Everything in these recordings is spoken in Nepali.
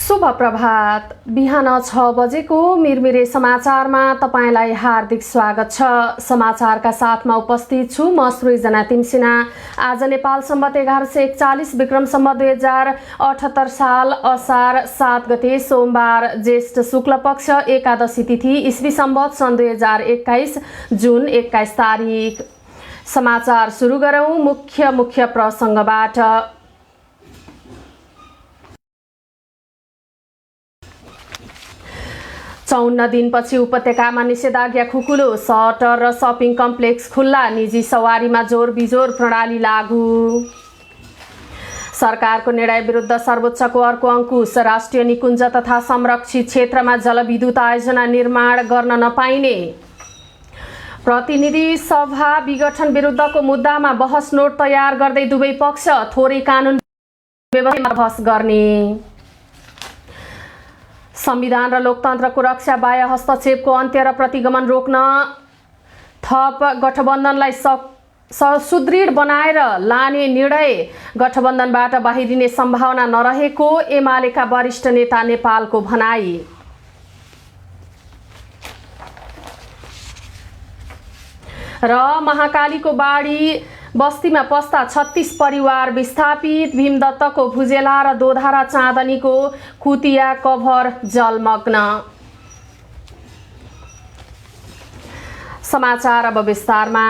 शुभ प्रभात। बिहान 6 बजेको मिरमिरे समाचारमा तपाईलाई हार्दिक स्वागत छ। समाचारका साथमा उपस्थित छु म सृजना तिमसिना। आज नेपाल सम्वत 1141 विक्रम सम्वत 2078 साल असार 7 गते सोमबार, ज्येष्ठ शुक्ल पक्ष एकादशी तिथि, ईस्वी सम्वत सन् 2021 जुन 21 तारिक। समाचार सुरु गरौं मुख्य प्रसंगबाट। 54 दिनपछि उपत्यकामा निषेधाज्ञा खुकुलो, सटर र सपिङ कम्प्लेक्स खुल्ला, निजी सवारीमा जोर बिजोर प्रणाली लागू। सरकारको निर्णय विरुद्ध सर्वोच्चको अर्को अंकुश, राष्ट्रिय निकुञ्ज तथा संरक्षित क्षेत्रमा जलविद्युत आयोजना निर्माण गर्न नपाइने। प्रतिनिधि सभा विघटन विरुद्धको मुद्दामा बहस नोट तयार गर्दै दुवै पक्ष, थोरै कानुन व्यवस्थामा बहस गर्ने। संविधान र लोकतन्त्रको रक्षा, बाह्य हस्तक्षेपको अन्त्य र प्रतिगमन रोक्न, थप गठबन्धनलाई सुदृढ बनाएर लाने निर्णय, गठबन्धनबाट बाहिरिने सम्भावना नरहेको एमालेका वरिष्ठ नेता नेपालको भनाई। र महाकालीको बाढी बस्तीमा पस्दा 36 परिवार विस्थापित, भीमदत्तको भुजेला र दोधारा चाँदनीको कुतिया कभर जलमग्न। समाचार अब विस्तारमा।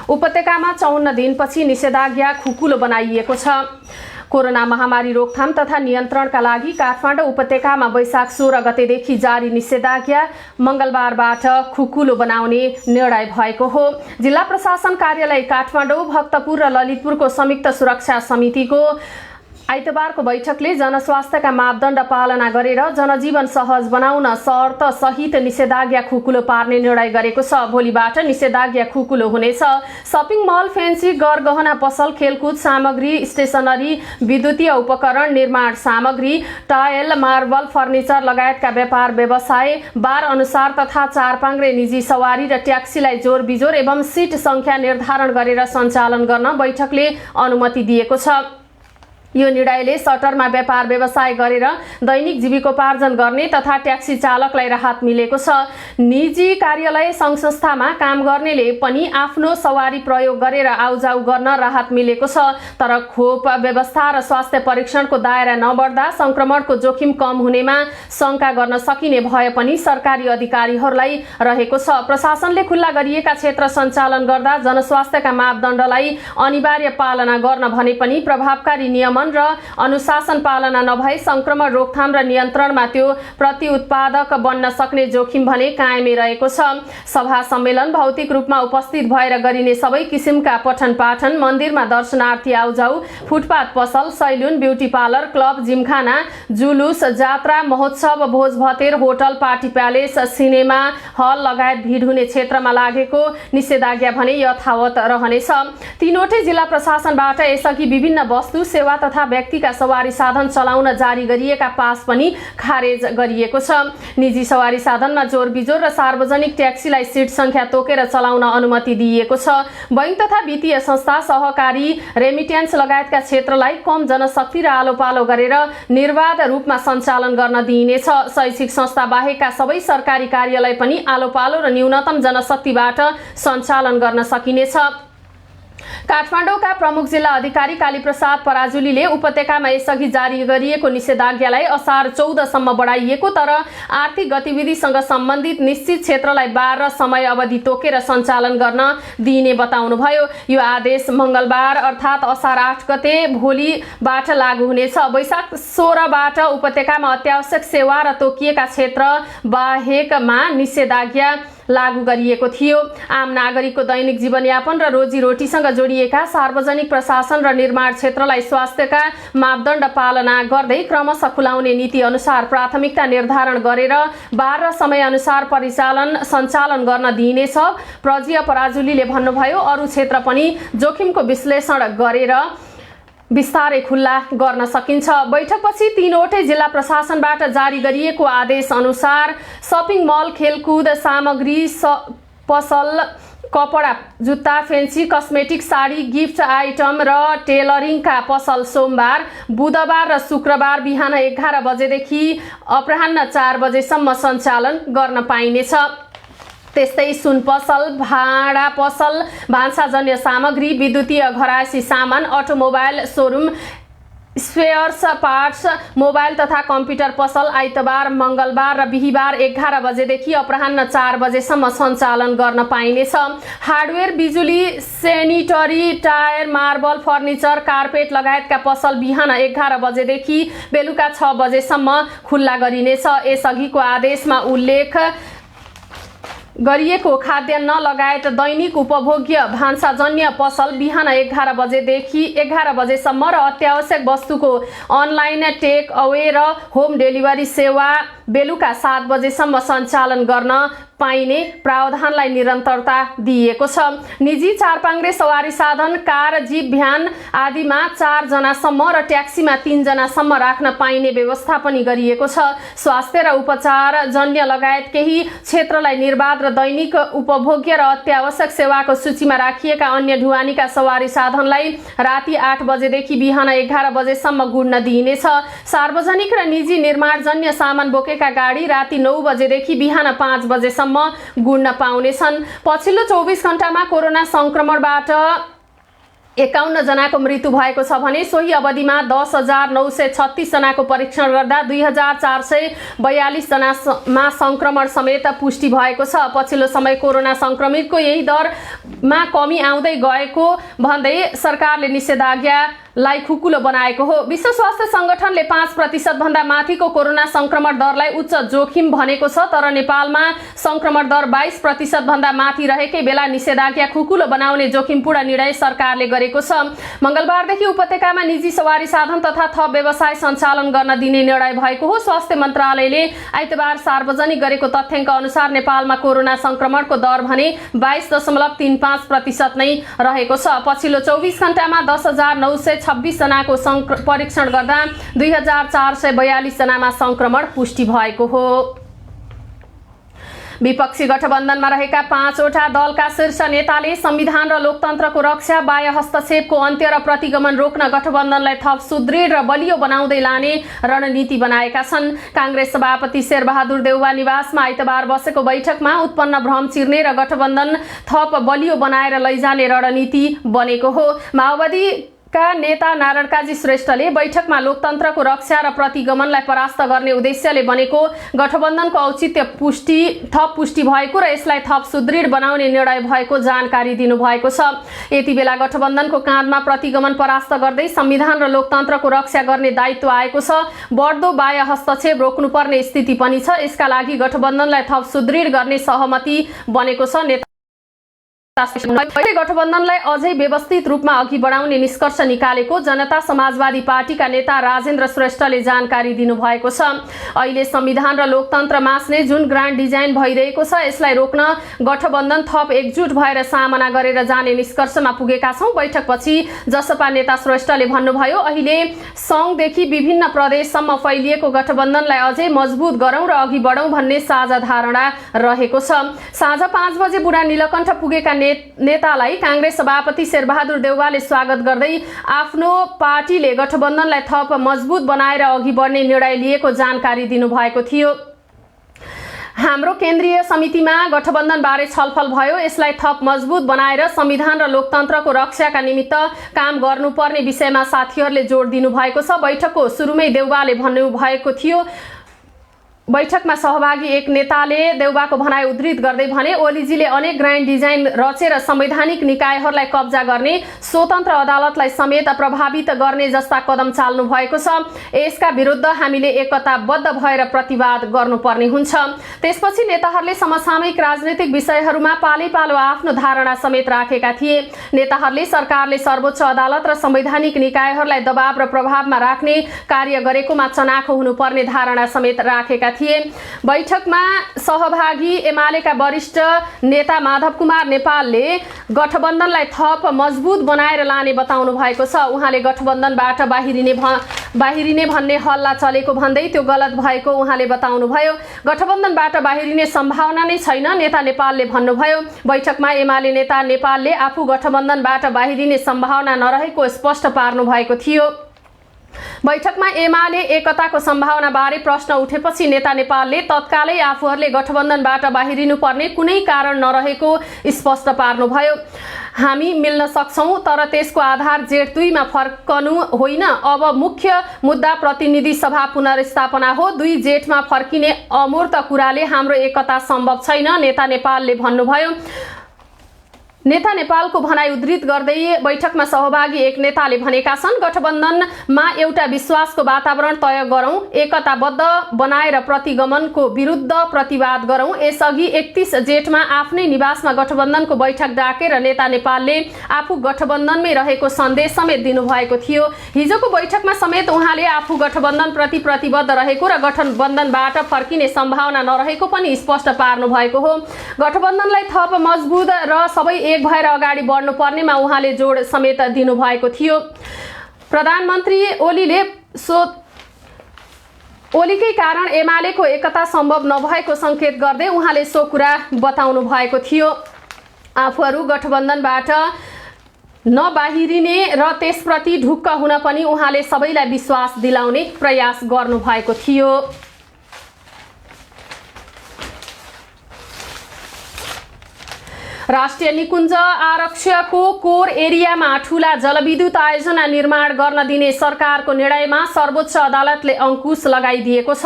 उपत्यकामा 54 दिनपछि निषेधाज्ञा खुकुलो बनाइएको छ। कोरोना महामारी रोकथाम तथा नियन्त्रणका लागि काठमाडौँ उपत्यकामा वैशाख 16 गतेदेखि जारी निषेधाज्ञा मंगलबारबाट खुकुलो बनाउने निर्णय भएको हो। जिल्ला प्रशासन कार्यालय काठमाडौँ, भक्तपुर र ललितपुरको संयुक्त सुरक्षा समितिको आइतबारको बैठकले जनस्वास्थ्यका मापदण्ड पालना गरेर जनजीवन सहज बनाउन शर्त सहित निषेधाज्ञा खुकुलो पार्ने निर्णय गरेको छ। भोलिबाट निषेधाज्ञा खुकुलो हुनेछ। शपिङ मल, फेन्सी, गरगहना पसल, खेलकुद सामग्री, स्टेसनरी, विद्युतीय उपकरण, निर्माण सामग्री, टायल, मार्बल, फर्निचर लगायतका व्यापार व्यवसाय, बार अनुसार तथा चारपाङ्ग्रे निजी सवारी र ट्याक्सीलाई जोर बिजोर एवं सिट संख्या निर्धारण गरेर सञ्चालन गर्न बैठकले अनुमति दिएको छ। यो निर्णयले सटरमा व्यापार व्यवसाय गरेर दैनिक जीविकोपार्जन गर्ने तथा ट्याक्सी चालकलाई राहत मिलेको छ। निजी कार्यालय संघ संस्थामा काम गर्नेले पनि आफ्नो सवारी प्रयोग गरेर आउजाउ गर्न राहत मिलेको छ। तर खोप व्यवस्था र स्वास्थ्य परीक्षणको दायरा नबढ्दा संक्रमणको जोखिम कम हुनेमा शंका गर्न सकिने भए पनि सरकारी अधिकारीहरूलाई रहेको छ। प्रशासनले खुल्ला गरिएका क्षेत्र सञ्चालन गर्दा जनस्वास्थ्यका मापदण्डलाई अनिवार्य पालना गर्न भने पनि प्रभावकारी नियमन र अनुशासन पालना नभई संक्रमण रोकथाम र नियन्त्रणमा त्यो प्रतिउत्पादक बन्न सक्ने जोखिम भने कायमै रहेको छ। सभा सम्मेलन भौतिक रूपमा उपस्थित भएर गरिने सबै किसिमका पठन पाठन, मन्दिरमा दर्शनार्थी आउजाउ, फुटपाथ पसल, saloon, beauty parlour, club, gymkhana, जुलुस, जात्रा, महोत्सव, भोज भतेर, hotel, party palace, cinema hall लगायत भिड हुने क्षेत्रमा लागेको निषेधाज्ञा भने यथावत रहनेछ। तीनवटै जिल्ला प्रशासनबाट यसअघि विभिन्न वस्तु, सेवा तथा व्यक्तिका सवारी साधन चलाउन जारी गरिएका पास पनि खारेज गरिएको छ। निजी सवारी साधनमा जोर बिजोर र सार्वजनिक ट्याक्सीलाई सिट संख्या तोकेर चलाउन अनुमति दिइएको छ। बैंक तथा वित्तीय संस्था, सहकारी, रेमिट्यान्स लगायतका क्षेत्रलाई कम जनशक्ति र आलोपालो गरेर निर्वाध रूपमा सञ्चालन गर्न दिइनेछ। शैक्षिक संस्था बाहेकका सबै सरकारी कार्यालय पनि आलोपालो र न्यूनतम जनशक्तिबाट सञ्चालन गर्न सकिनेछ। काठमाडौँका प्रमुख जिल्ला अधिकारी कालीप्रसाद पराजुलीले उपत्यकामा यसअघि जारी गरिएको निषेधाज्ञालाई असार 14 सम्म बढाइएको, तर आर्थिक गतिविधिसँग सम्बन्धित निश्चित क्षेत्रलाई बार र समय अवधि तोकेर सञ्चालन गर्न दिइने बताउनुभयो। यो आदेश मंगलबार अर्थात् असार 8 गते भोलिबाट लागू हुनेछ। वैशाख 16 बाट उपत्यकामा अत्यावश्यक सेवा र तोकिएका क्षेत्र बाहेकमा निषेधाज्ञा लागू गरिएको थियो। आम नागरिकको दैनिक जीवनयापन र रोजीरोटीसँग जोडिएका सार्वजनिक प्रशासन र निर्माण क्षेत्रलाई स्वास्थ्यका मापदण्ड पालना गर्दै क्रमशः खुलाउने नीति अनुसार प्राथमिकता निर्धारण गरेर बार र समय अनुसार सञ्चालन गर्न दिइनेछ। प्रजिया पराजुलीले भन्नुभयो, अरू क्षेत्र पनि जोखिमको विश्लेषण गरेर विस्तारै खुल्ला गर्न सकिन्छ। बैठकपछि तीनवटै जिल्ला प्रशासनबाट जारी गरिएको आदेश अनुसार शपिङ मल, खेलकुद सामग्री पसल, कपडा, जुत्ता, fancy, cosmetic, sari, gift item र टेलरिङका पसल सोमबार, बुधबार र शुक्रबार बिहान 11 बजेदेखि अपराह्न 4 बजेसम्म सञ्चालन गर्न पाइनेछ। त्यस्तै सुन पसल, भाँडा पसल, भान्साजन्य सामग्री, विद्युतीय घरायसी सामान, automobile showroom, spares parts, mobile तथा कम्प्युटर पसल आइतबार, मङ्गलबार र बिहीबार 11 बजेदेखि अपराह्न 4 बजेसम्म सञ्चालन गर्न पाइनेछ। हार्डवेयर, बिजुली, sanitary, tyre, marble, furniture, carpet लगायतका पसल बिहान 11 बजेदेखि बेलुका 6 बजेसम्म खुल्ला गरिनेछ। यसअघिको आदेशमा उल्लेख गरिएको खाद्यान्न लगायत दैनिक उपभोग्य भान्साजन्य पसल बिहान 11 बजेदेखि 11 बजेसम्म र अत्यावश्यक वस्तुको अनलाइन टेक अवे र होम डेलिभरी सेवा बेलुका 7 बजेसम्म सञ्चालन गर्न पाइने प्रावधानलाई निरन्तरता दिइएको छ। निजी चारपाङ्ग्रे सवारी साधन, कार, जीप, भ्यान आदिमा 4 जनासम्म र ट्याक्सीमा 3 जनासम्म राख्न पाइने व्यवस्था पनि गरिएको छ। स्वास्थ्य र उपचार जन्य लगायत केही क्षेत्रलाई निर्बाध र दैनिक उपभोग्य र अत्यावश्यक सेवाको सूचीमा राखिएका अन्य ढुवानीका सवारी साधनलाई राति 8 बजेदेखि बिहान 11 बजेसम्म गुड्न दिइनेछ। सार्वजनिक र निजी निर्माणजन्य सामान बोकेका गाडी राति 9 बजेदेखि बिहान 5 बजेसम्म गुड्न पाउनेछन्। पछिल्लो 24 घण्टामा कोरोना संक्रमणबाट 51 जनाको मृत्यु भएको छ भने सोही अवधिमा 10,936 जनाको परीक्षण गर्दा 2,442 जनामा संक्रमण समेत पुष्टि भएको छ। पछिल्लो समय कोरोना संक्रमितको यही दरमा कमी आउँदै गएको भन्दै सरकारले निषेधाज्ञालाई खुकुलो बनाएको हो। विश्व स्वास्थ्य संगठनले 5% भन्दा माथिको कोरोना संक्रमण दरलाई उच्च जोखिम भनेको छ, तर नेपालमा संक्रमण दर 22% भन्दा माथि रहेकै बेला निषेधाज्ञा खुकुलो बनाउने जोखिमपूर्ण निर्णय सरकारले गरेको छ। मंगलबारदेखि उपत्यकामा निजी सवारी साधन तथा थप व्यवसाय सञ्चालन गर्न दिने निर्णय भएको हो। स्वास्थ्य मन्त्रालयले आइतबार सार्वजनिक गरेको तथ्याङ्क अनुसार नेपालमा कोरोना संक्रमणको दर भने 22.35% नै रहेको छ। पछिल्लो 24 घण्टामा 10,926 जनाको परीक्षण गर्दा 2,442 जनामा संक्रमण पुष्टि भएको हो। विपक्षी गठबन्धनमा रहेका 5वटा दलका शीर्ष नेताले संविधान र लोकतन्त्रको रक्षा, बाह्य हस्तक्षेपको अन्त्य र प्रतिगमन रोक्न गठबन्धनलाई थप सुदृढ र बलियो बनाउँदै लाने रणनीति बनाएका छन्। कांग्रेस सभापति शेरबहादुर देउवा निवासमा आइतबार बसेको बैठकमा उत्पन्न भ्रम चिर्ने र गठबन्धन थप बलियो बनाएर लैजाने रणनीति बनेको हो। माओवादी का नेता नारायण काजी श्रेष्ठले बैठकमा लोकतन्त्रको रक्षा र प्रतिगमनलाई परास्त गर्ने उद्देश्यले बनेको गठबन्धनको औचित्य थप पुष्टि भएको र यसलाई थप सुदृढ बनाउने निर्णय भएको जानकारी दिनुभएको छ। यति बेला गठबन्धनको काँधमा प्रतिगमन परास्त गर्दै संविधान र लोकतन्त्रको रक्षा गर्ने दायित्व आएको छ। बढ्दो बाह्य हस्तक्षेप रोक्नुपर्ने स्थिति पनि छ। यसका लागि गठबन्धनलाई थप सुदृढ गर्ने सहमति बनेको छ। गठबन्धनलाई अझै व्यवस्थित रूपमा अघि बढाउने निष्कर्ष निकालेको जनता समाजवादी पार्टीका नेता राजेन्द्र श्रेष्ठले जानकारी दिनुभएको छ। अहिले संविधान र लोकतन्त्र मास्ने जुन ग्रान्ड डिजाइन भइरहेको छ, यसलाई रोक्न गठबन्धन थप एकजुट भएर सामना गरेर जाने निष्कर्षमा पुगेका छौं। बैठकपछि जसपा नेता श्रेष्ठले भन्नुभयो, अहिले संघदेखि विभिन्न प्रदेशसम्म फैलिएको गठबन्धनलाई अझै मजबुत गरौं र अघि बढौं भन्ने साझा धारणा रहेको छ। साँझ 5 बजे बुढा नीलकण्ठ पुगेका नेतालाई कांग्रेस सभापति शेरबहादुर देउवाले स्वागत गर्दै आफ्नो पार्टीले गठबन्धनलाई थप मजबुत बनाएर अघि बढ्ने निर्णय लिएको जानकारी दिनुभएको थियो। हाम्रो केन्द्रीय समितिमा गठबन्धनबारे छलफल भयो। यसलाई थप मजबुत बनाएर संविधान र लोकतन्त्रको रक्षाका निमित्त काम गर्नुपर्ने विषयमा साथीहरूले जोड दिनुभएको छ। बैठकको सुरुमै देउवाले भन्नुभएको थियो। बैठकमा सहभागी एक नेताले देउवाको भनाई उद्धृत गर्दै भने, ओलीजीले अनेक ग्रान्ड डिजाइन रचेर संवैधानिक निकायहरूलाई कब्जा गर्ने, स्वतन्त्र अदालतलाई समेत प्रभावित गर्ने जस्ता कदम चाल्नु भएको छ। यसका विरुद्ध हामीले एकताबद्ध भएर प्रतिवाद गर्नुपर्ने हुन्छ। त्यसपछि नेताहरूले समसामयिक राजनीतिक विषयहरूमा पालैपालो आफ्नो धारणा समेत राखेका थिए। नेताहरूले सरकारले सर्वोच्च अदालत र संवैधानिक निकायहरूलाई दबाव र प्रभावमा राख्ने कार्य गरेकोमा चनाखो हुनुपर्ने धारणा समेत राखेका थिए। बैठकमा सहभागी एमालेका वरिष्ठ नेता माधव कुमार नेपालले गठबन्धनलाई थप मजबुत बनाएर लाने बताउनु भएको छ। उहाँले गठबन्धनबाट बाहिरिने भन्ने हल्ला चलेको भन्दै त्यो गलत भएको उहाँले बताउनुभयो। गठबन्धनबाट बाहिरिने सम्भावना नै छैन नेता नेपालले भन्नुभयो। बैठकमा एमाले नेता नेपालले आफू गठबन्धनबाट बाहिरिने सम्भावना नरहेको स्पष्ट पार्नु भएको थियो। बैठकमा एमाले एकताको सम्भावनाबारे प्रश्न उठेपछि नेता नेपालले तत्कालै आफूहरूले गठबन्धनबाट बाहिरिनु पर्ने कुनै कारण नरहेको स्पष्ट पार्नुभयो। हामी मिल्न सक्छौं तर त्यसको आधार जेठ 2 मा फर्कनु होइन। अब मुख्य मुद्दा प्रतिनिधि सभा पुनर्स्थापना हो। 2 जेठमा फर्किने अमूर्त कुराले हाम्रो एकता सम्भव छैन नेता नेपालले भन्नुभयो। नेता नेपालको भनाइ उद्धृत गर्दै बैठकमा सहभागी एक नेताले भनेका छन्, गठबन्धनमा एउटा विश्वासको वातावरण तय गरौं, एकताबद्ध बनाएर प्रतिगमनको विरुद्ध प्रतिवाद गरौं। यसअघि 31 जेठमा आफ्नै निवासमा गठबन्धनको बैठक डाकेर नेता नेपालले आफू गठबन्धनमै रहेको सन्देश समेत दिनुभएको थियो। हिजोको बैठकमा समेत उहाँले आफू गठबन्धनप्रति प्रतिबद्ध रहेको र गठबन्धनबाट फर्किने सम्भावना नरहेको पनि स्पष्ट पार्नु भएको हो। गठबन्धनलाई थप मजबुत र सबै एक भएर अगाडि बढ्नु पर्नेमा उहाँले जोड समेत दिनुभएको थियो। प्रधानमन्त्री ओलीकै कारण एमालेको एकता सम्भव नभएको संकेत गर्दै उहाँले सो कुरा बताउनु भएको थियो। आफूहरू गठबन्धनबाट नबाहिरिने र त्यसप्रति ढुक्क हुन पनि उहाँले सबैलाई विश्वास दिलाउने प्रयास गर्नु भएको थियो। राष्ट्रिय निकुञ्ज आरक्षको कोर एरियामा ठूला जलविद्युत आयोजना निर्माण गर्न दिने सरकारको निर्णयमा सर्वोच्च अदालतले अंकुश लगाइदिएको छ।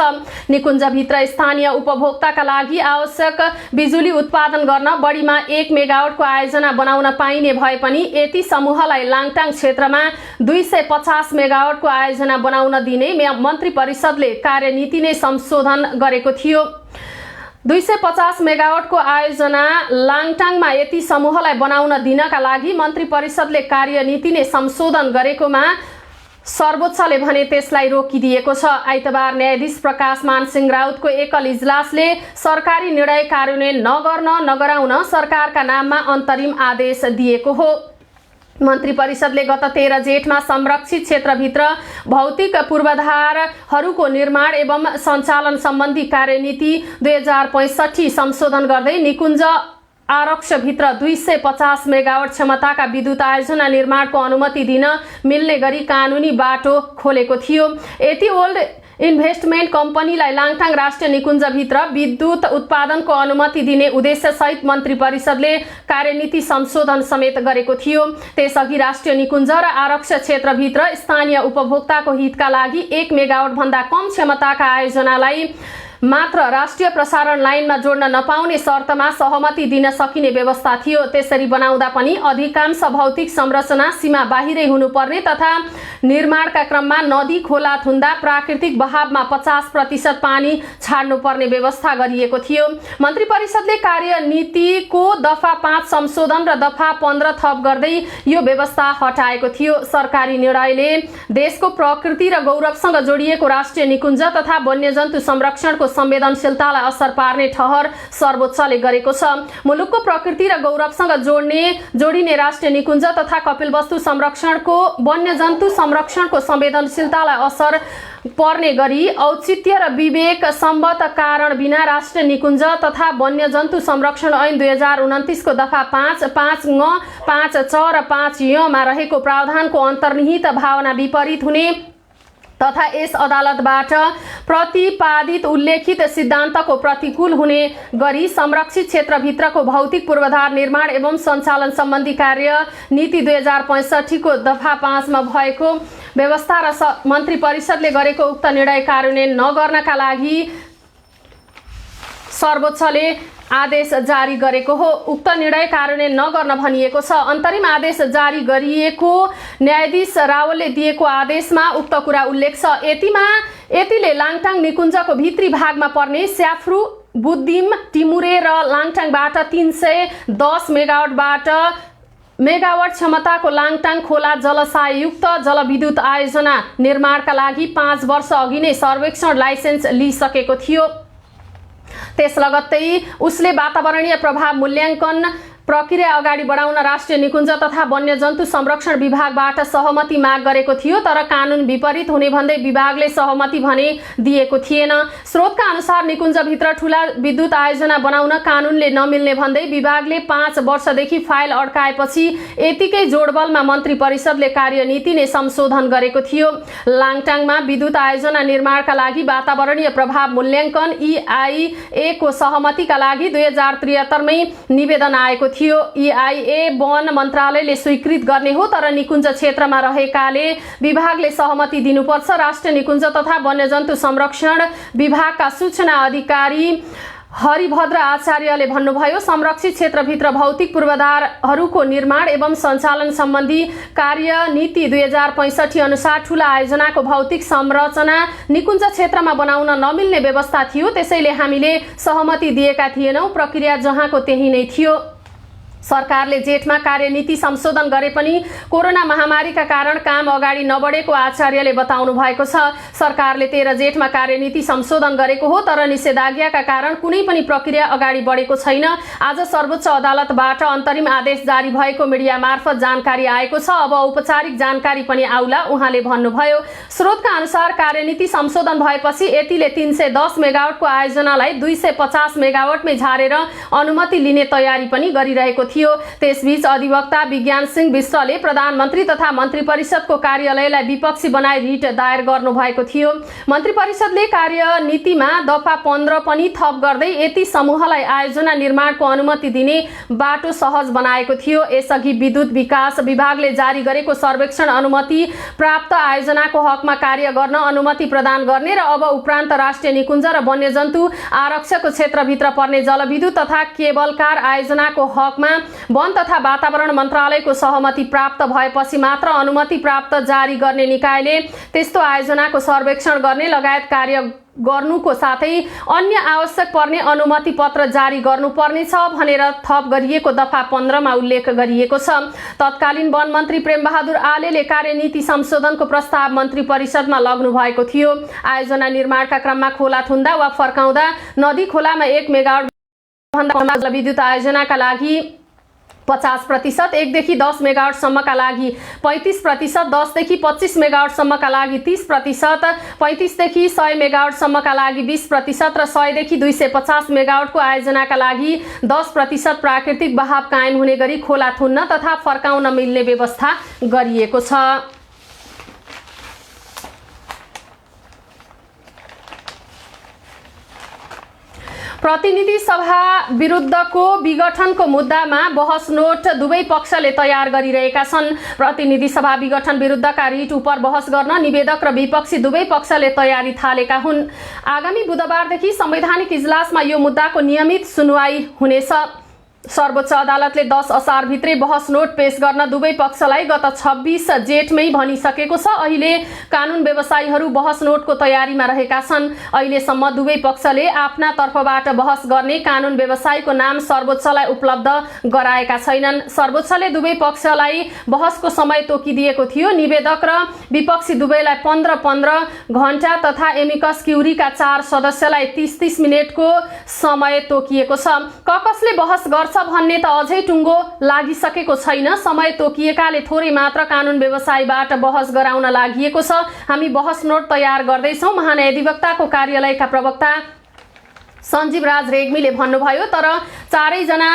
निकुञ्जभित्र स्थानीय उपभोक्ताका लागि आवश्यक बिजुली उत्पादन गर्न बढीमा 1 मेगावाटको आयोजना बनाउन पाइने भए पनि यति समूहलाई लाङटाङ क्षेत्रमा 250 मेगावाटको आयोजना बनाउन दिने मन्त्री परिषदले कार्यनीति नै संशोधन गरेको थियो। 250 मेगावाटको आयोजना लाङटाङमा यति समूहलाई बनाउन दिनका लागि मन्त्री परिषदले कार्यनीति नै संशोधन गरेकोमा सर्वोच्चले भने त्यसलाई रोकिदिएको छ। आइतबार न्यायाधीश प्रकाश मानसिंह राउतको एकल इजलासले सरकारी निर्णय कार्यान्वयन नगराउन सरकारका नाममा अन्तरिम आदेश दिएको हो। मन्त्री परिषदले गत 13 जेठमा संरक्षित क्षेत्रभित्र भौतिक पूर्वाधारहरूको निर्माण एवं सञ्चालन सम्बन्धी कार्यनीति 2065 संशोधन गर्दै निकुञ्ज आरक्षभित्र 250 मेगावाट क्षमताका विद्युत आयोजना निर्माणको अनुमति दिन मिल्ने गरी कानुनी बाटो खोलेको थियो। यति ओल्ड इन्भेस्टमेन्ट कम्पनीलाई लाङटाङ राष्ट्रिय निकुञ्जभित्र विद्युत उत्पादनको अनुमति दिने उद्देश्यसहित मन्त्री परिषदले कार्यनीति संशोधन समेत गरेको थियो। त्यसअघि राष्ट्रिय निकुञ्ज र आरक्ष क्षेत्रभित्र स्थानीय उपभोक्ताको हितका लागि 1 मेगावाट भन्दा कम क्षमताका आयोजनालाई मात्र राष्ट्रिय प्रसारण लाइनमा जोड्न नपाउने शर्तमा सहमति दिन सकिने व्यवस्था थियो। त्यसरी बनाउँदा पनि अधिकांश भौतिक संरचना सीमा बाहिरै हुनुपर्ने तथा निर्माणका क्रममा नदी खोला थुन्दा प्राकृतिक बहावमा 50% पानी छाड्नुपर्ने व्यवस्था गरिएको थियो। मन्त्री परिषदले कार्यनीतिको दफा 5 संशोधन र दफा 15 थप गर्दै यो व्यवस्था हटाएको थियो। सरकारी निर्णयले देशको प्रकृति र गौरवसँग जोडिएको राष्ट्रिय निकुञ्ज तथा वन्यजन्तु संरक्षणको संवेदनशीलतालाई असर पार्ने ठहर सर्वोच्चले गरेको छ। मुलुकको प्रकृति र गौरवसँग जोडिने राष्ट्रिय निकुञ्ज तथा कपिलवस्तु संरक्षणको वन्यजन्तु संरक्षणको संवेदनशीलतालाई असर पर्ने गरी औचित्य र विवेक सम्बद्ध कारण बिना राष्ट्रिय निकुञ्ज तथा वन्यजन्तु संरक्षण ऐन 2029 को दफा 5, 5 ङ, 5 च र 5 य मा रहेको प्रावधानको अन्तर्निहित भावना विपरीत हुने तथा यस अदालतबाट प्रतिपादित उल्लेखित सिद्धान्तको प्रतिकूल हुने गरी संरक्षित क्षेत्रभित्रको भौतिक पूर्वाधार निर्माण एवं सञ्चालन सम्बन्धी कार्य नीति 2065 को दफा 5 मा भएको व्यवस्था र मन्त्री परिषदले गरेको उक्त निर्णय कार्यान्वयन नगर्नका लागि सर्वोच्चले आदेश जारी गरेको हो। उक्त निर्णय कार्यान्वयन नगर्न भनिएको छ। अन्तरिम आदेश जारी गरिएको न्यायाधीश रावलले दिएको आदेशमा उक्त कुरा उल्लेख छ। यतिले लाङटाङ निकुञ्जको भित्री भागमा पर्ने स्याफ्रू, बुद्दिम, टिमुरे र लाङटाङबाट 310 मेगावाटबाट मेगावाट क्षमताको लाङटाङ खोला जलसायुक्त जलविद्युत आयोजना निर्माणका लागि 5 वर्ष अघि नै सर्वेक्षण लाइसेन्स लिइसकेको थियो। त्यस लगत्तै उसले वातावरणीय प्रभाव मूल्याङ्कन प्रक्रिया अगाडि बढाउन राष्ट्रिय निकुञ्ज तथा वन्यजन्तु संरक्षण विभागबाट सहमति माग गरेको थियो, तर कानुन विपरीत हुने भन्दै विभागले सहमति भने दिएको थिएन। स्रोतका अनुसार निकुञ्जभित्र ठूला विद्युत आयोजना बनाउन कानुनले नमिल्ने भन्दै विभागले 5 वर्षदेखि फाइल अड्काएपछि यतिकै जोडबलमा मन्त्री परिषदले कार्यनीति नै संशोधन गरेको थियो। लाङटाङमा विद्युत आयोजना निर्माणका लागि वातावरणीय प्रभाव मूल्याङ्कन EIA को सहमतिका लागि 2073 मै निवेदन आएको थियो। EIA वन मन्त्रालयले स्वीकृत गर्ने हो, तर निकुञ्ज क्षेत्रमा रहेकाले विभागले सहमति दिनुपर्छ। राष्ट्रिय निकुञ्ज तथा वन्यजन्तु संरक्षण विभागका सूचना अधिकारी हरिभद्र आचार्यले भन्नुभयो, संरक्षित क्षेत्रभित्र भौतिक पूर्वाधारहरूको निर्माण एवं सञ्चालन सम्बन्धी कार्यनीति 2065 अनुसार ठूला आयोजनाको भौतिक संरचना निकुञ्ज क्षेत्रमा बनाउन नमिल्ने व्यवस्था थियो। त्यसैले हामीले सहमति दिएका थिएनौँ। प्रक्रिया जहाँको त्यही नै थियो। सरकारले जेठमा कार्यनीति संशोधन गरे पनि कोरोना महामारीका कारण काम अगाडि नबढेको आचार्यले बताउनु भएको छ। सरकारले 13 जेठमा कार्यनीति संशोधन गरेको हो, तर निषेधाज्ञाका कारण कुनै पनि प्रक्रिया अगाडि बढेको छैन। आज सर्वोच्च अदालतबाट अन्तरिम आदेश जारी भएको मिडिया मार्फत जानकारी आएको छ। अब औपचारिक जानकारी पनि आउला, उहाँले भन्नुभयो। स्रोतका अनुसार कार्यनीति संशोधन भएपछि यतिले 310 मेगावाटको आयोजनालाई 250 मेगावाटमै झारेर अनुमति लिने तयारी पनि गरिरहेको थियो। त्यसबीच अधिवक्ता विज्ञान सिंह विष्टले प्रधानमन्त्री तथा मन्त्री परिषदको कार्यालयलाई विपक्षी बनाई रिट दायर गर्नु भएको थियो। मन्त्री परिषदले कार्यनीतिमा दफा 15 पनि थप गर्दै यति समूहलाई आयोजना निर्माणको अनुमति दिने बाटो सहज बनाएको थियो। यसअघि विद्युत विकास विभागले जारी गरेको सर्वेक्षण अनुमति प्राप्त आयोजनाको हकमा कार्य गर्न अनुमति प्रदान गर्ने र अब उपरान्त राष्ट्रिय निकुञ्ज र वन्यजन्तु आरक्षको क्षेत्रभित्र पर्ने जलविद्युत तथा केबलकार आयोजनाको हकमा वन तथा वातावरण मन्त्रालयको सहमति प्राप्त भएपछि मात्र अनुमति प्राप्त जारी गर्ने निकायले त्यस्तो आयोजनाको सर्वेक्षण गर्ने लगायत कार्य गर्नुको साथै अन्य आवश्यक पर्ने अनुमति पत्र जारी गर्नुपर्नेछ भनेर थप गरिएको दफा 15 मा उल्लेख गरिएको छ। तत्कालीन वन मन्त्री प्रेमबहादुर आलेले कार्यनीति संशोधनको प्रस्ताव मन्त्री परिषदमा लग्नु भएको थियो। आयोजना निर्माणका क्रममा खोला थुन्दा वा फर्काउँदा नदी खोलामा 1 मेगावाट भन्दा जलविद्युत आयोजनाका लागि 50%, 1 देखि 10 मेगावाटसम्मका लागि 35%, 10 देखि 25 मेगावाटसम्मका लागि 30%, 35 देखि 100 मेगावाटसम्मका लागि 20% र 100 देखि 250 मेगावाटको आयोजनाका लागि 10% प्राकृतिक बहाव कायम हुने गरी खोला थुन्न तथा फर्काउन मिल्ने व्यवस्था गरिएको छ। प्रतिनिधि सभा विरुद्धको विघटनको मुद्दामा बहस नोट दुवै पक्षले तयार गरिरहेका छन्। प्रतिनिधि सभा विघटन विरुद्धका रिट उप बहस गर्न निवेदक र विपक्षी दुवै पक्षले तयारी थालेका हुन्। आगामी बुधबारदेखि संवैधानिक इजलासमा यो मुद्दाको नियमित सुनवाई हुनेछ। सर्वोच्च अदालतले 10 असार भित्रै बहस नोट पेश गर्न दुवै पक्षलाई गत 26 जेठमै भनिसकेको छ। अहिले कानुन व्यवसायीहरू बहस नोटको तयारीमा रहेका छन्। अहिलेसम्म दुवै पक्षले आफ्ना तर्फबाट बहस गर्ने कानुन व्यवसायीको नाम सर्वोच्चलाई उपलब्ध गराएका छैनन्। सर्वोच्चले दुवै पक्षलाई बहसको समय तोकिदिएको थियो। निवेदक र विपक्षी दुवैलाई 15-15 घण्टा तथा एमिकस क्युरीका 4 सदस्यलाई 30-30 मिनेटको समय तोकिएको छ। कसले बहस गर्छ भन्ने त अझै टुङ्गो लागिसकेको छैन। समय तोकिएकाले थोरै मात्र कानुन व्यवसायीबाट बहस गराउन लागिएको छ। हामी बहस नोट तयार गर्दैछौँ, महान्यायाधिवक्ताको कार्यालयका प्रवक्ता सञ्जीव राज रेग्मीले भन्नुभयो। तर चारैजना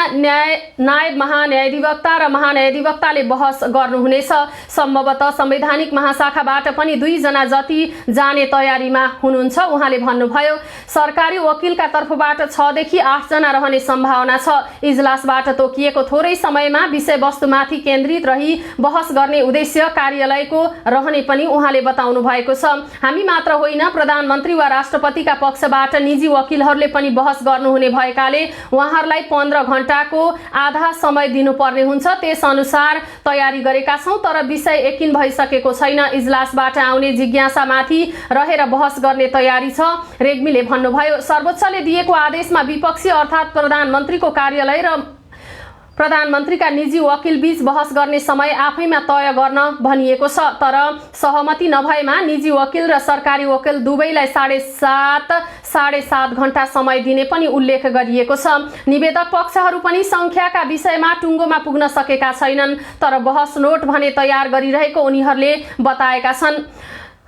नायब महान्यायाधिवक्ता र महान्यायाधिवक्ताले बहस गर्नुहुनेछ। सम्भवतः संवैधानिक महाशाखाबाट पनि 2 जना जति जाने तयारीमा हुनुहुन्छ, उहाँले भन्नुभयो। सरकारी वकिलका तर्फबाट 6 देखि 8 जना रहने सम्भावना छ। इजलासबाट तोकिएको थोरै समयमा विषयवस्तुमाथि केन्द्रित रही बहस गर्ने उद्देश्य कार्यालयको रहने पनि उहाँले बताउनु भएको छ। हामी मात्र होइन, प्रधानमन्त्री वा राष्ट्रपतिका पक्षबाट निजी वकिलहरूले पनि बहस गर्नुहुने भएकाले उहाँहरूलाई 15 घण्टाको आधा समय दिनुपर्ने हुन्छ। त्यस अनुसार तयारी गरेका छौँ, तर विषय यकिन भइसकेको छैन। इजलासबाट आउने जिज्ञासामाथि रहेर बहस गर्ने तयारी छ, रेग्मीले भन्नुभयो। सर्वोच्चले दिएको आदेशमा विपक्षी अर्थात् प्रधानमन्त्रीको कार्यालय र प्रधानमन्त्रीका निजी वकिल बीच बहस गर्ने समय आफैमा तय गर्न भनिएको छ, तर सहमति नभएमा निजी वकिल र सरकारी वकिल दुवैलाई 7.5 घण्टा समय दिने पनि उल्लेख गरिएको छ। निवेदक पक्षहरू पनि संख्याका विषयमा टुङ्गोमा पुग्न सकेका छैनन्, तर बहस नोट भने तयार गरिरहेको उनीहरूले बताएका छन्।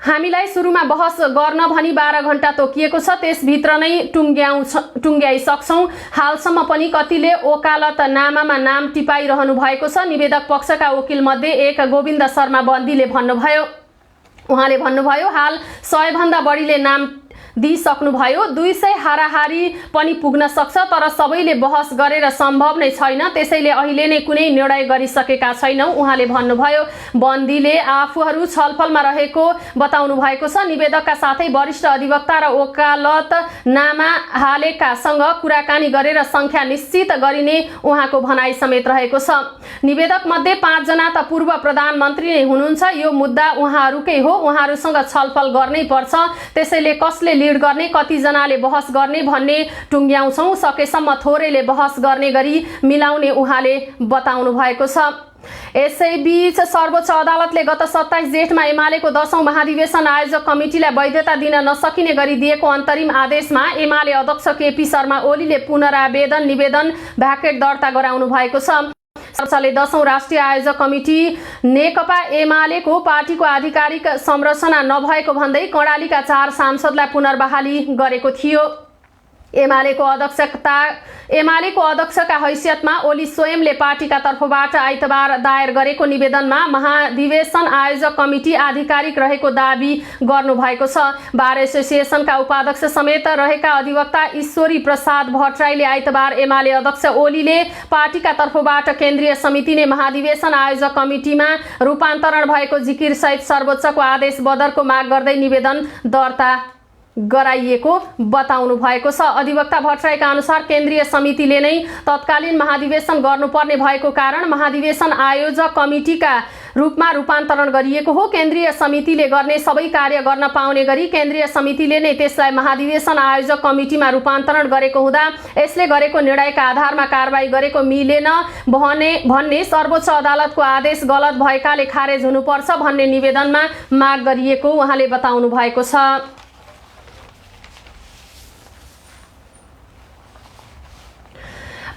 हामीलाई सुरुमा बहस गर्न भनी 12 घण्टा तोकिएको छ, त्यसभित्र नै टुङ्ग्याइसक्छौँ। हालसम्म पनि कतिले वकालतनामामा नाम टिपाइरहनु भएको छ। निवेदक पक्षका वकिल मध्ये एक गोविन्द शर्मा बन्दीले भन्नुभयो। उहाँले भन्नुभयो, हाल 100 भन्दा बढीले नाम दिइसक्नुभयो। 200 हाराहारी पनि पुग्न सक्छ, तर सबैले बहस गरेर सम्भव नै छैन, त्यसैले अहिले नै कुनै निर्णय गरिसकेका छैनौँ, उहाँले भन्नुभयो। बन्दीले आफूहरू छलफलमा रहेको बताउनु भएको छ। निवेदकका साथै वरिष्ठ अधिवक्ता र वकालतनामा हालेकासँग कुराकानी गरेर संख्या निश्चित गरिने उहाँको भनाइ समेत रहेको छ। निवेदक मध्ये 5 जना त पूर्व प्रधानमन्त्री नै हुनुहुन्छ। यो मुद्दा उहाँहरूकै हो, उहाँहरूसँग छलफल गर्नै पर्छ, त्यसैले कसले लिड गर्ने, कतिजनाले बहस गर्ने भन्ने टुङ्ग्याउँछौँ। सकेसम्म थोरैले बहस गर्ने गरी मिलाउने उहाँले बताउनु भएको छ। यसैबीच सर्वोच्च अदालतले गत 27 जेठमा एमालेको 10औं महाधिवेशन आयोजक कमिटीलाई वैधता दिन नसकिने गरी दिएको अन्तरिम आदेशमा एमाले अध्यक्ष केपी शर्मा ओलीले पुनरावेदन निवेदन भ्याकेट दर्ता गराउनु भएको छ। सर्वोच्चले 10औं राष्ट्रिय आयोजक कमिटी नेकपा एमालेको पार्टीको आधिकारिक संरचना नभएको भन्दै कर्णालीका 4 सांसदलाई पुनर्बहाली गरेको थियो। एमालेको अध्यक्षका हैसियतमा ओली स्वयंले पार्टीका तर्फबाट आइतबार दायर गरेको निवेदनमा महाधिवेशन आयोजक कमिटी आधिकारिक रहेको दाबी गर्नुभएको छ। बार एसोसिएसनका उपाध्यक्ष समेत रहेका अधिवक्ता ईश्वरी प्रसाद भट्टराईले आइतबार एमाले अध्यक्ष ओलीले पार्टीका तर्फबाट केन्द्रीय समिति नै महाधिवेशन आयोजक कमिटीमा रूपान्तरण भएको जिकिर सहित सर्वोच्चको आदेश बदरको माग गर्दै निवेदन दर्ता गराइएको बताउनु भएको छ। अधिवक्ता भट्टराईका अनुसार केन्द्रीय समितिले नै तत्कालीन महाधिवेशन गर्नुपर्ने भएको कारण महाधिवेशन आयोजक कमिटीका रूपमा रूपान्तरण गरिएको हो। केन्द्रीय समितिले गर्ने सबै कार्य गर्न पाउने गरी केन्द्रीय समितिले नै त्यसलाई महाधिवेशन आयोजक कमिटीमा रूपान्तरण गरेको हुँदा यसले गरेको निर्णयका आधारमा कारबाही गरेको मिलेन भन्ने सर्वोच्च अदालतको आदेश गलत भएकाले खारेज हुनुपर्छ भन्ने निवेदनमा माग गरिएको उहाँले बताउनु भएको छ।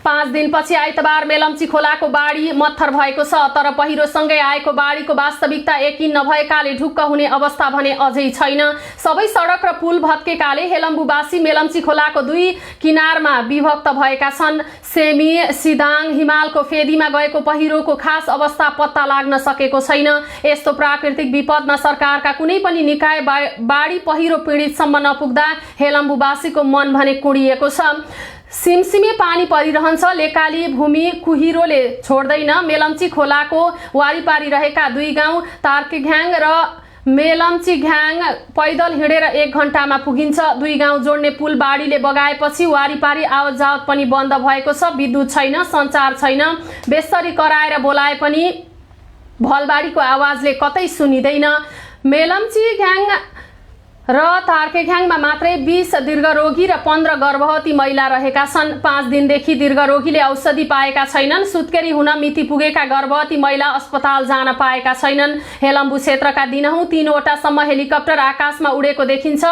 5 दिनपछि आइतबार मेलम्ची खोलाको बाढी मत्थर भएको छ, तर पहिरोसँगै आएको बाढीको वास्तविकता यकिन नभएकाले ढुक्क हुने अवस्था भने अझै छैन। सबै सडक र पुल भत्केकाले हेलम्बुवासी मेलम्ची खोलाको 2 किनारमा विभक्त भएका छन्। सेमी सिदाङ हिमालको फेदीमा गएको पहिरोको खास अवस्था पत्ता लाग्न सकेको छैन। यस्तो प्राकृतिक विपदमा सरकारका कुनै पनि निकाय बाढी पहिरो पीडितसम्म नपुग्दा हेलम्बुवासीको मन भने कुँडिएको छ। सिमसिमे पानी परिरहन्छ, लेकाली भूमि कुहिरोले छोड्दैन। मेलम्ची खोलाको वारिपारी रहेका 2 गाउँ तार्केघ्याङ र मेलम्ची घ्याङ पैदल हिँडेर 1 घण्टामा पुगिन्छ। 2 गाउँ जोड्ने पुल बाढीले बगाएपछि वारिपारी आवतजावत पनि बन्द भएको छ। विद्युत छैन, सञ्चार छैन। बेसरी कराएर बोलाए पनि भलबाढीको आवाजले कतै सुनिँदैन। मेलम्ची घ्याङ र तार्केघ्याङमा मात्रै 20 दीर्घरोगी र 15 गर्भवती महिला रहेका छन्। 5 दिनदेखि दीर्घरोगीले औषधि पाएका छैनन्। सुत्केरी हुन मिति पुगेका गर्भवती महिला अस्पताल जान पाएका छैनन्। हेलम्बु क्षेत्रका दिनहुँ 3 वटासम्म हेलिकप्टर आकाशमा उडेको देखिन्छ।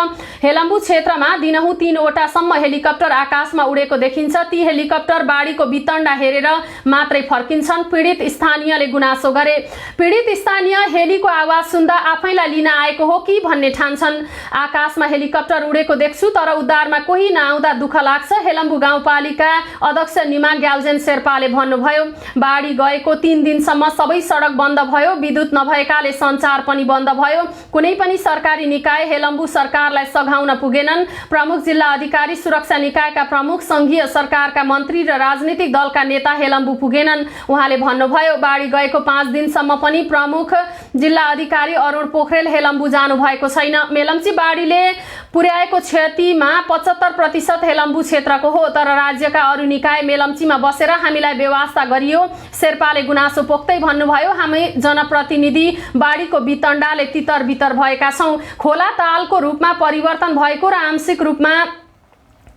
हेलम्बु क्षेत्रमा दिनहुँ 3 वटासम्म हेलिकप्टर आकाशमा उडेको देखिन्छ। ती हेलिकप्टर बाढीको वितण्डा हेरेर मात्रै फर्किन्छन्। पीडित स्थानीयले गुनासो गरे। पीडित स्थानीय हेलीको आवाज सुन्दा आफैलाई लिन आएको हो कि भन्ने ठान्छन्। आकाशमा हेलिकप्टर उडेको देख्छु, तर उद्धारमा कोही नआउँदा दुःख लाग्छ, हेलम्बु गाउँपालिका अध्यक्ष निमा ग्याल्जेन शेर्पाले भन्नुभयो। बाढी गएको 3 दिनसम्म सबै सडक बन्द भयो। विद्युत नभएकाले सञ्चार पनि बन्द भयो। कुनै पनि सरकारी निकाय हेलम्बु सरकारलाई सघाउन पुगेनन्। प्रमुख जिल्ला अधिकारी, सुरक्षा निकायका प्रमुख, संघीय सरकारका मन्त्री र राजनीतिक दलका नेता हेलम्बु पुगेनन्। उहाँले भन्नुभयो, बाढी गएको 5 दिनसम्म पनि प्रमुख जिल्ला अधिकारी अरुण पोखरेल हेलम्बु जानु भएको छैन। मेलम्ची बाढीले पुर्याएको क्षतिमा 75% हेलम्बु क्षेत्रको हो, तर राज्यका अरू निकाय मेलम्चीमा बसेर हामीलाई व्यवस्था गरियो। शेर्पाले गुनासो पोख्दै भन्नुभयो, हामी जनप्रतिनिधि बाढीको वितण्डाले तितर बितर भएका छौँ। खोला तालको रूपमा परिवर्तन भएको र आंशिक रूपमा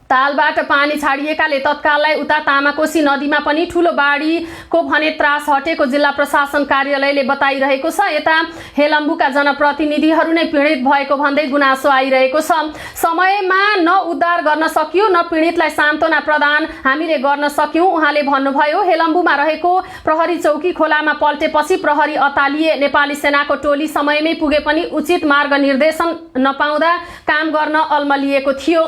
तालबाट पानी छाडिएकाले तत्काललाई उता तामाकोसी नदीमा पनि ठूलो बाढीको भने त्रास हटेको जिल्ला प्रशासन कार्यालयले बताइरहेको छ। यता हेलम्बुका जनप्रतिनिधिहरू नै पीडित भएको भन्दै गुनासो आइरहेको छ। समयमा न उद्धार गर्न सकियो न पीडितलाई सान्त्वना प्रदान हामीले गर्न सक्यौं उहाँले भन्नुभयो। हेलम्बुमा रहेको प्रहरी चौकी खोलामा पल्टेपछि प्रहरी अतालिए। नेपाली सेनाको टोली समयमै पुगे पनि उचित मार्ग निर्देशन नपाउँदा काम गर्न अल्मलिएको थियो।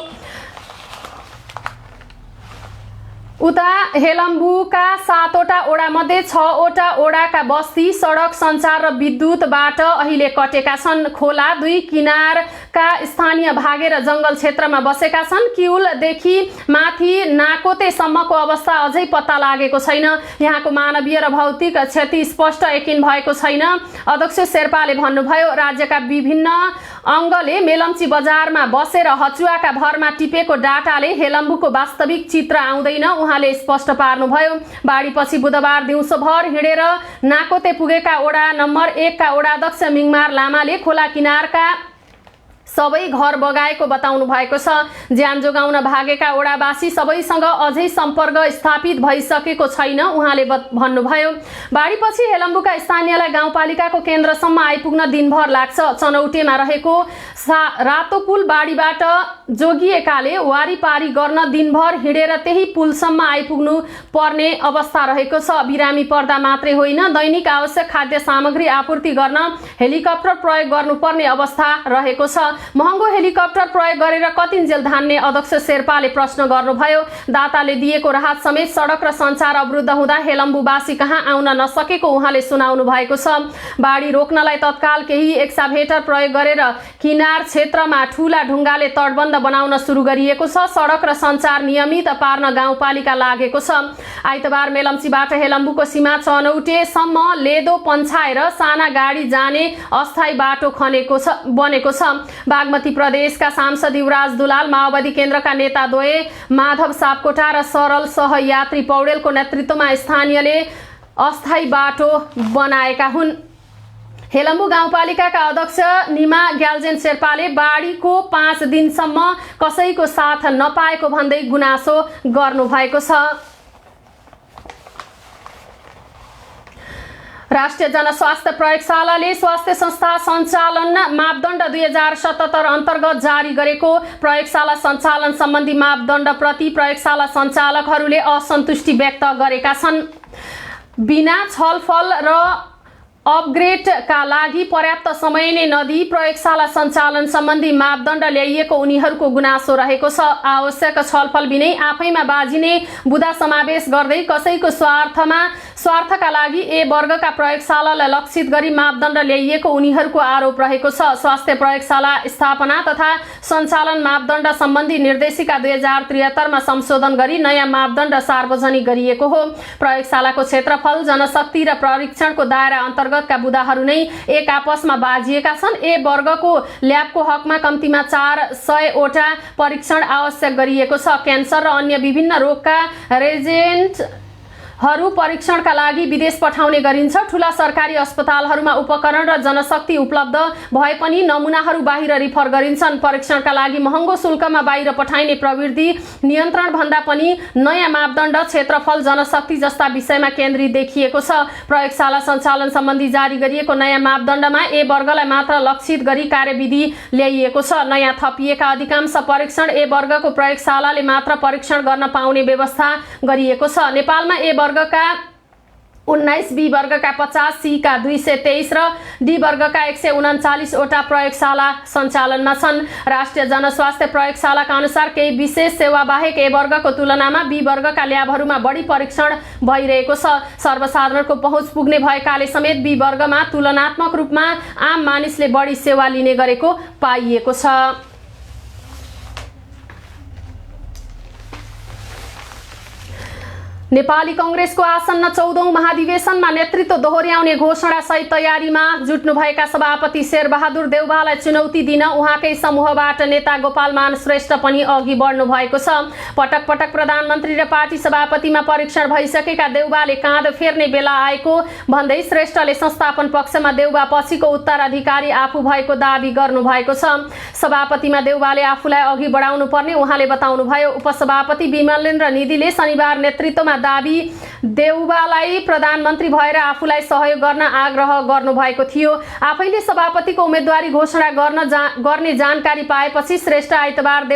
उता हेलम्बुका 7वटा ओडा मध्ये 6वटा ओडाका बस्ती सडक सञ्चार र विद्युतबाट अहिले कटेका छन्। खोला दुई किनारका स्थानीय भागेर जंगल क्षेत्रमा बसेका छन्। किउलदेखि माथि नाकोतेसम्मको अवस्था अझै पत्ता लागेको छैन। यहाँको मानवीय र भौतिक क्षति स्पष्ट यकिन भएको छैन। अध्यक्ष शेर्पाले भन्नुभयो, राज्यका विभिन्न अङ्गले मेलम्ची बजारमा बसेर हचुवाका भरमा टिपेको डाटाले हेलम्बुको वास्तविक चित्र आउँदैन उहाँले स्पष्ट पार्नुभयो। बाढीपछि बुधबार दिउँसोभर हिँडेर नाकोते पुगेका ओडा नम्बर 1 का ओडाध्यक्ष मिङमार लामाले खोला किनारका सबै घर बगाएको बताउनु भएको छ। ज्यान जोगाउन भागेका ओडावासी सबैसँग अझै सम्पर्क स्थापित भइसकेको छैन उहाँले भन्नुभयो। बाढीपछि हेलम्बुका स्थानीयलाई गाउँपालिकाको केन्द्रसम्म आइपुग्न दिनभर लाग्छ। चनौटेमा रहेको रातो पुल बाढीबाट जोगिएकाले वारीपारी गर्न दिनभर हिँडेर त्यही पुलसम्म आइपुग्नु पर्ने अवस्था रहेको छ। बिरामी पर्दा मात्रै होइन, दैनिक आवश्यक खाद्य सामग्री आपूर्ति गर्न हेलिकप्टर प्रयोग गर्नुपर्ने अवस्था रहेको छ। महँगो हेलिकप्टर प्रयोग गरेर कतिन्जेल धान्ने अध्यक्ष शेर्पाले प्रश्न गर्नुभयो। दाताले दिएको राहत समेत सडक र सञ्चार अवरुद्ध हुँदा हेलम्बुवासी कहाँ आउन नसकेको उहाँले सुनाउनु भएको छ। बाढी रोक्नलाई तत्काल केही एक्साभेटर प्रयोग गरेर किनार क्षेत्रमा ठूला ढुङ्गाले तटबन्ध बनाउन सुरु गरिएको छ। सडक र सञ्चार नियमित पार्न गाउँपालिका लागेको छ। आइतबार मेलम्चीबाट हेलम्बुको सीमा चनौटेसम्म लेदो पन्छाएर साना गाडी जाने अस्थायी बाटो बनेको छ। बागमती प्रदेशका सांसद युवराज दुलाल, माओवादी केन्द्रका नेता द्वय माधव सापकोटा र सरल सहयात्री पौडेलको नेतृत्वमा स्थानीयले अस्थायी बाटो बनाएका हुन्। हेलम्बु गाउँपालिकाका अध्यक्ष निमा ग्याल्जेन शेर्पाले बाढीको 5 दिनसम्म कसैको साथ नपाएको भन्दै गुनासो गर्नुभएको छ। राष्ट्रिय जनस्वास्थ्य प्रयोगशालाले स्वास्थ्य संस्था सञ्चालन मापदण्ड 2077 अन्तर्गत जारी गरेको प्रयोगशाला सञ्चालन सम्बन्धी मापदण्डप्रति प्रयोगशाला सञ्चालकहरूले असन्तुष्टि व्यक्त गरेका छन्। बिना छलफल र अपग्रेडका लागि पर्याप्त समय नै नदिई प्रयोगशाला सञ्चालन सम्बन्धी मापदण्ड ल्याइएको उनीहरूको गुनासो रहेको छ। आवश्यक छलफल बिनै आफैमा बाजिने बुदा समावेश गर्दै कसैको स्वार्थका लागि ए वर्गका प्रयोगशालालाई लक्षित गरी मापदण्ड ल्याइएको उनीहरूको आरोप रहेको छ। स्वास्थ्य प्रयोगशाला स्थापना तथा सञ्चालन मापदण्ड सम्बन्धी निर्देशिका 2073 मा संशोधन गरी नयाँ मापदण्ड सार्वजनिक गरिएको हो। प्रयोगशालाको क्षेत्रफल, जनशक्ति र परीक्षणको दायरा अन्तर्गतका बुदाहरू नै एक आपसमा बाजिएका छन्। ए वर्गको ल्याबको हकमा कम्तीमा 400 वटा परीक्षण आवश्यक गरिएको छ। क्यान्सर र अन्य विभिन्न रोगका रेजेन्टहरू परीक्षणका लागि विदेश पठाउने गरिन्छ। ठूला सरकारी अस्पतालहरूमा उपकरण र जनशक्ति उपलब्ध भए पनि नमुनाहरू बाहिर रिफर गरिन्छन्। परीक्षणका लागि महँगो शुल्कमा बाहिर पठाइने प्रवृत्ति नियन्त्रण भन्दा पनि नयाँ मापदण्ड, क्षेत्रफल, जनशक्ति जस्ता विषयमा केन्द्रित देखिएको छ। प्रयोगशाला सञ्चालन सम्बन्धी जारी गरिएको नयाँ मापदण्डमा ए वर्गलाई मात्र लक्षित गरी कार्यविधि ल्याइएको छ। नयाँ थपिएका अधिकांश परीक्षण ए वर्गको प्रयोगशालाले मात्र परीक्षण गर्न पाउने व्यवस्था गरिएको छ। नेपालमा ए वर्गका 19, बी वर्गका 50, सी का 223 र डी वर्गका 139 वटा प्रयोगशाला सञ्चालनमा छन्। राष्ट्रिय जनस्वास्थ्य प्रयोगशालाका अनुसार केही विशेष सेवा बाहेक ए वर्गको तुलनामा बी वर्गका ल्याबहरूमा बढी परीक्षण भइरहेको छ। सर्वसाधारणको पहुँच पुग्ने भएकाले समेत बी वर्गमा तुलनात्मक रूपमा आम मानिसले बढी सेवा लिने गरेको पाइएको छ। नेपाली कांग्रेसको आसन्न 14औं महाधिवेशनमा नेतृत्व दोहोर्याउने घोषणा सहित तयारीमा जुट्नुभएका सभापति शेरबहादुर देउवालाई चुनौती दिन उहाँकै समूहबाट नेता गोपालमान श्रेष्ठ पनि अघि बढ्नु भएको छ। पटक पटक प्रधानमन्त्री र पार्टी सभापतिमा परीक्षण भइसकेका देउवाले काँध फेर्ने बेला आएको भन्दै श्रेष्ठले संस्थापन पक्षमा देउवा पछिको उत्तराधिकारी आफू भएको दाबी गर्नुभएको छ। सभापतिमा देउवाले आफूलाई अघि बढाउनु पर्ने उहाँले बताउनुभयो। उपसभापति विमलेन्द्र निधिले शनिबार नेतृत्वमा दाबी देउवालाई प्रधानमन्त्री भएर आफूलाई सहयोग गर्न आग्रह गर्नुभएको थियो। आफैले सभापतिको उम्मेदवारी घोषणा गर्ने जानकारी पाएपछि श्रेष्ठ आइतबार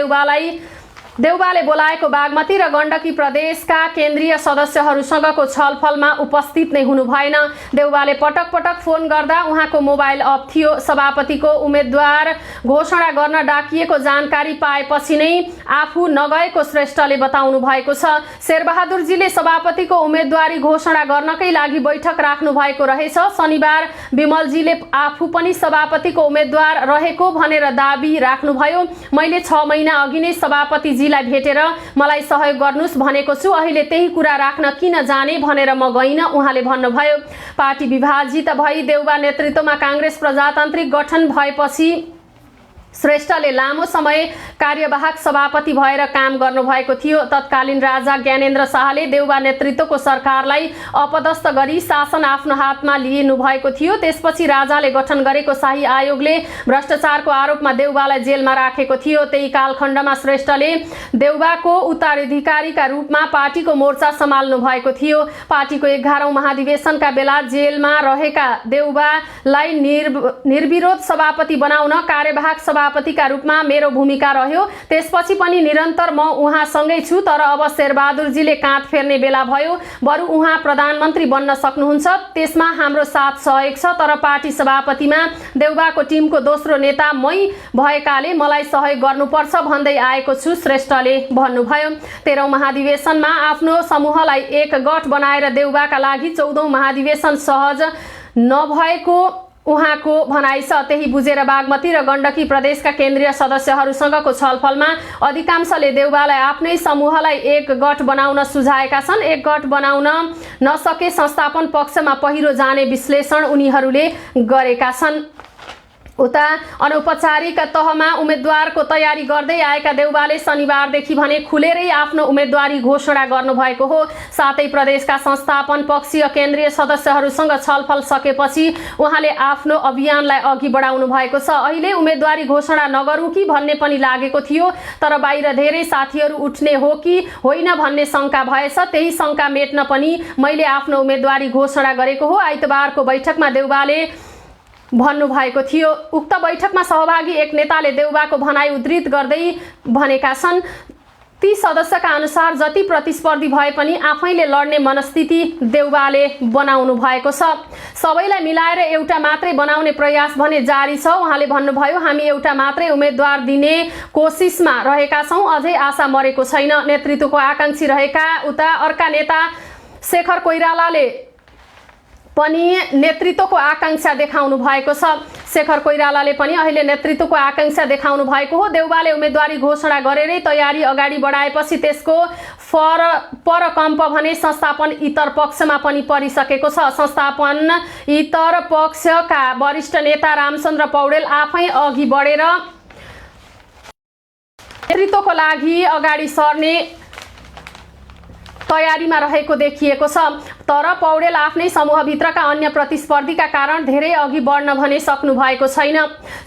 देउवाले बोलाएको बागमती र गण्डकी प्रदेशका केन्द्रीय सदस्यहरूसँगको छलफलमा उपस्थित नै हुनु भएन। देउवाले पटक पटक फोन गर्दा उहाँको मोबाइल अफ थियो। सभापतिको उम्मेदवार घोषणा गर्न डाकिएको जानकारी पाएपछि नै आफू नगएको श्रेष्ठले बताउनु भएको छ। शेरबहादुरजीले सभापतिको उम्मेदवारी घोषणा गर्नकै लागि बैठक राख्नु भएको रहेछ। शनिबार विमलजीले आफू पनि सभापतिको उम्मेदवार रहेको भनेर दाबी राख्नुभयो। मैले 6 महिना अघि नै सभापति लाई भेटेर मलाई सहयोग गर्नुस् भनेको छु, अहिले त्यही कुरा राख्न किन जाने भनेर म गइन उहाँले भन्नुभयो। पार्टी विभाजित भई देउवा नेतृत्वमा कांग्रेस प्रजातान्त्रिक गठन भएपछि श्रेष्ठले लामो समय कार्यवाहक सभापति भएर काम गर्नुभएको थियो। तत्कालीन राजा ज्ञानेन्द्र शाहले देउवा नेतृत्वको सरकारलाई अपदस्थ गरी शासन आफ्नो हातमा लिनु भएको थियो। त्यसपछि राजाले गठन गरेको शाही आयोगले भ्रष्टाचारको आरोपमा देउवालाई जेलमा राखेको थियो। त्यही कालखण्डमा श्रेष्ठले देउवाको उत्तराधिकारीका रूपमा पार्टीको मोर्चा सम्हाल्नु भएको थियो। पार्टीको 11औं महाधिवेशनका बेला जेलमा रहेका देउवालाई निर्विरोध सभापति बनाउन कार्यवाहक सभापतिका रूपमा मेरो भूमिका रह्यो। त्यसपछि पनि निरन्तर म उहाँसँगै छु, तर अब शेरबहादुरजीले काँध फेर्ने बेला भयो। बरु उहाँ प्रधानमन्त्री बन्न सक्नुहुन्छ, त्यसमा हाम्रो साथ सहयोग छ, तर पार्टी सभापतिमा देउवाको टिमको दोस्रो नेता मै भएकाले मलाई सहयोग गर्नुपर्छ भन्दै आएको छु, श्रेष्ठले भन्नुभयो। 13औं महाधिवेशनमा आफ्नो समूहलाई एक गठ बनाएर देउवाका लागि 14औं महाधिवेशन सहज नभएको उहाँको भनाइ छ। त्यही बुझेर बागमती र गण्डकी प्रदेशका केन्द्रीय सदस्यहरूसँगको छलफलमा अधिकांशले देउवालाई आफ्नै समूहलाई एक गठ बनाउन सुझाएका छन्। एक गठ बनाउन नसके संस्थापन पक्षमा पहिरो जाने विश्लेषण उनीहरूले गरेका छन्। उता अनौपचारिक तहमा उम्मेदवारको तयारी गर्दै आएका देउवाले शनिबारदेखि भने खुलेरै आफ्नो उम्मेदवारी घोषणा गर्नुभएको हो। साथै प्रदेशका संस्थापन पक्षीय केन्द्रीय सदस्यहरूसँग छलफल सकेपछि उहाँले आफ्नो अभियानलाई अघि बढाउनु भएको छ। अहिले उम्मेदवारी घोषणा नगरौँ कि भन्ने पनि लागेको थियो, तर बाहिर धेरै साथीहरू उठ्ने हो कि होइन भन्ने शंका भएछ। त्यही शंका मेट्न पनि मैले आफ्नो उम्मेदवारी घोषणा गरेको हो, आइतबारको बैठकमा देउवाले भन्नुभएको थियो। उक्त बैठकमा सहभागी एक नेताले देउवाको भनाइ उद्धृत गर्दै भनेका छन्, ती सदस्यका अनुसार जति प्रतिस्पर्धी भए पनि आफैले लड्ने मनस्थिति देउवाले बनाउनु भएको छ। सबैलाई मिलाएर एउटा मात्रै बनाउने प्रयास भने जारी छ। उहाँले भन्नुभयो, हामी एउटा मात्रै उम्मेदवार दिने कोसिसमा रहेका छौँ, अझै आशा मरेको छैन। नेतृत्वको आकांक्षी रहेका उता अर्का नेता शेखर कोइरालाले पनि नेतृत्वको आकांक्षा देखाउनु भएको छ। शेखर कोइरालाले पनि अहिले नेतृत्वको आकांक्षा देखाउनु भएको हो। देउवाले उम्मेदवारी घोषणा गरेरै तयारी अगाडि बढाएपछि त्यसको परकम्प भने संस्थापन इतर पक्षमा पनि परिसकेको छ। संस्थापन इतर पक्षका वरिष्ठ नेता रामचन्द्र पौडेल आफै अघि बढेर नेतृत्वको लागि अगाडि सर्ने तयारीमा रहेको देखिएको छ। तर पौडेल आफ्नै समूहभित्रका अन्य प्रतिस्पर्धीका कारण धेरै अघि बढ्न भने सक्नु भएको छैन।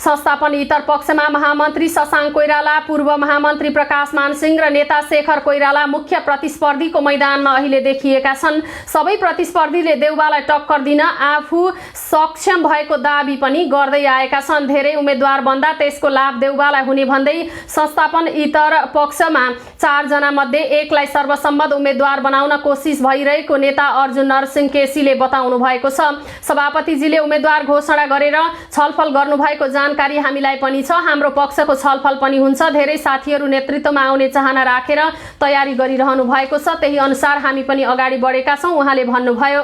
संस्थापन इतर पक्षमा महामन्त्री शशाङ्क कोइराला, पूर्व महामन्त्री प्रकाश मानसिंह र नेता शेखर कोइराला मुख्य प्रतिस्पर्धीको मैदानमा अहिले देखिएका छन्। सबै प्रतिस्पर्धीले देउवालाई टक्कर दिन आफू सक्षम भएको दाबी पनि गर्दै आएका छन्। धेरै उम्मेदवार भन्दा त्यसको लाभ देउवालाई हुने भन्दै संस्थापन इतर पक्षमा 4 जना मध्ये एकलाई सर्वसम्मत उम्मेदवार बनाउन कोसिस भइरहेको नेता अर्जुन नरसिंह केसीले बताउनु भएको छ। सभापतिजीले उम्मेदवार घोषणा गरेर छलफल गर्नुभएको जानकारी हामीलाई पनि छ। हाम्रो पक्षको छलफल पनि हुन्छ। धेरै साथीहरू नेतृत्वमा आउने चाहना राखेर तयारी गरिरहनु भएको छ। त्यही अनुसार हामी पनि अगाडि बढेका छौँ, उहाँले भन्नुभयो।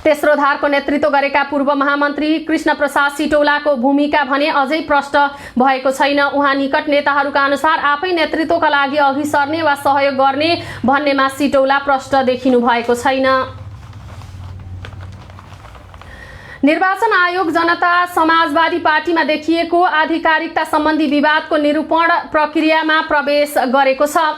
तेस्रो धारको नेतृत्व गरेका पूर्व महामन्त्री कृष्ण प्रसाद सिटौलाको भूमिका भने अझै प्रष्ट भएको छैन। उहाँ निकट नेताहरूका अनुसार आफै नेतृत्वका लागि अघि सर्ने वा सहयोग गर्ने भन्नेमा सिटौला प्रष्ट देखिनु भएको छैन। निर्वाचन आयोग जनता समाजवादी पार्टीमा देखिएको आधिकारिकता सम्बन्धी विवादको निरूपण प्रक्रियामा प्रवेश गरेको छ।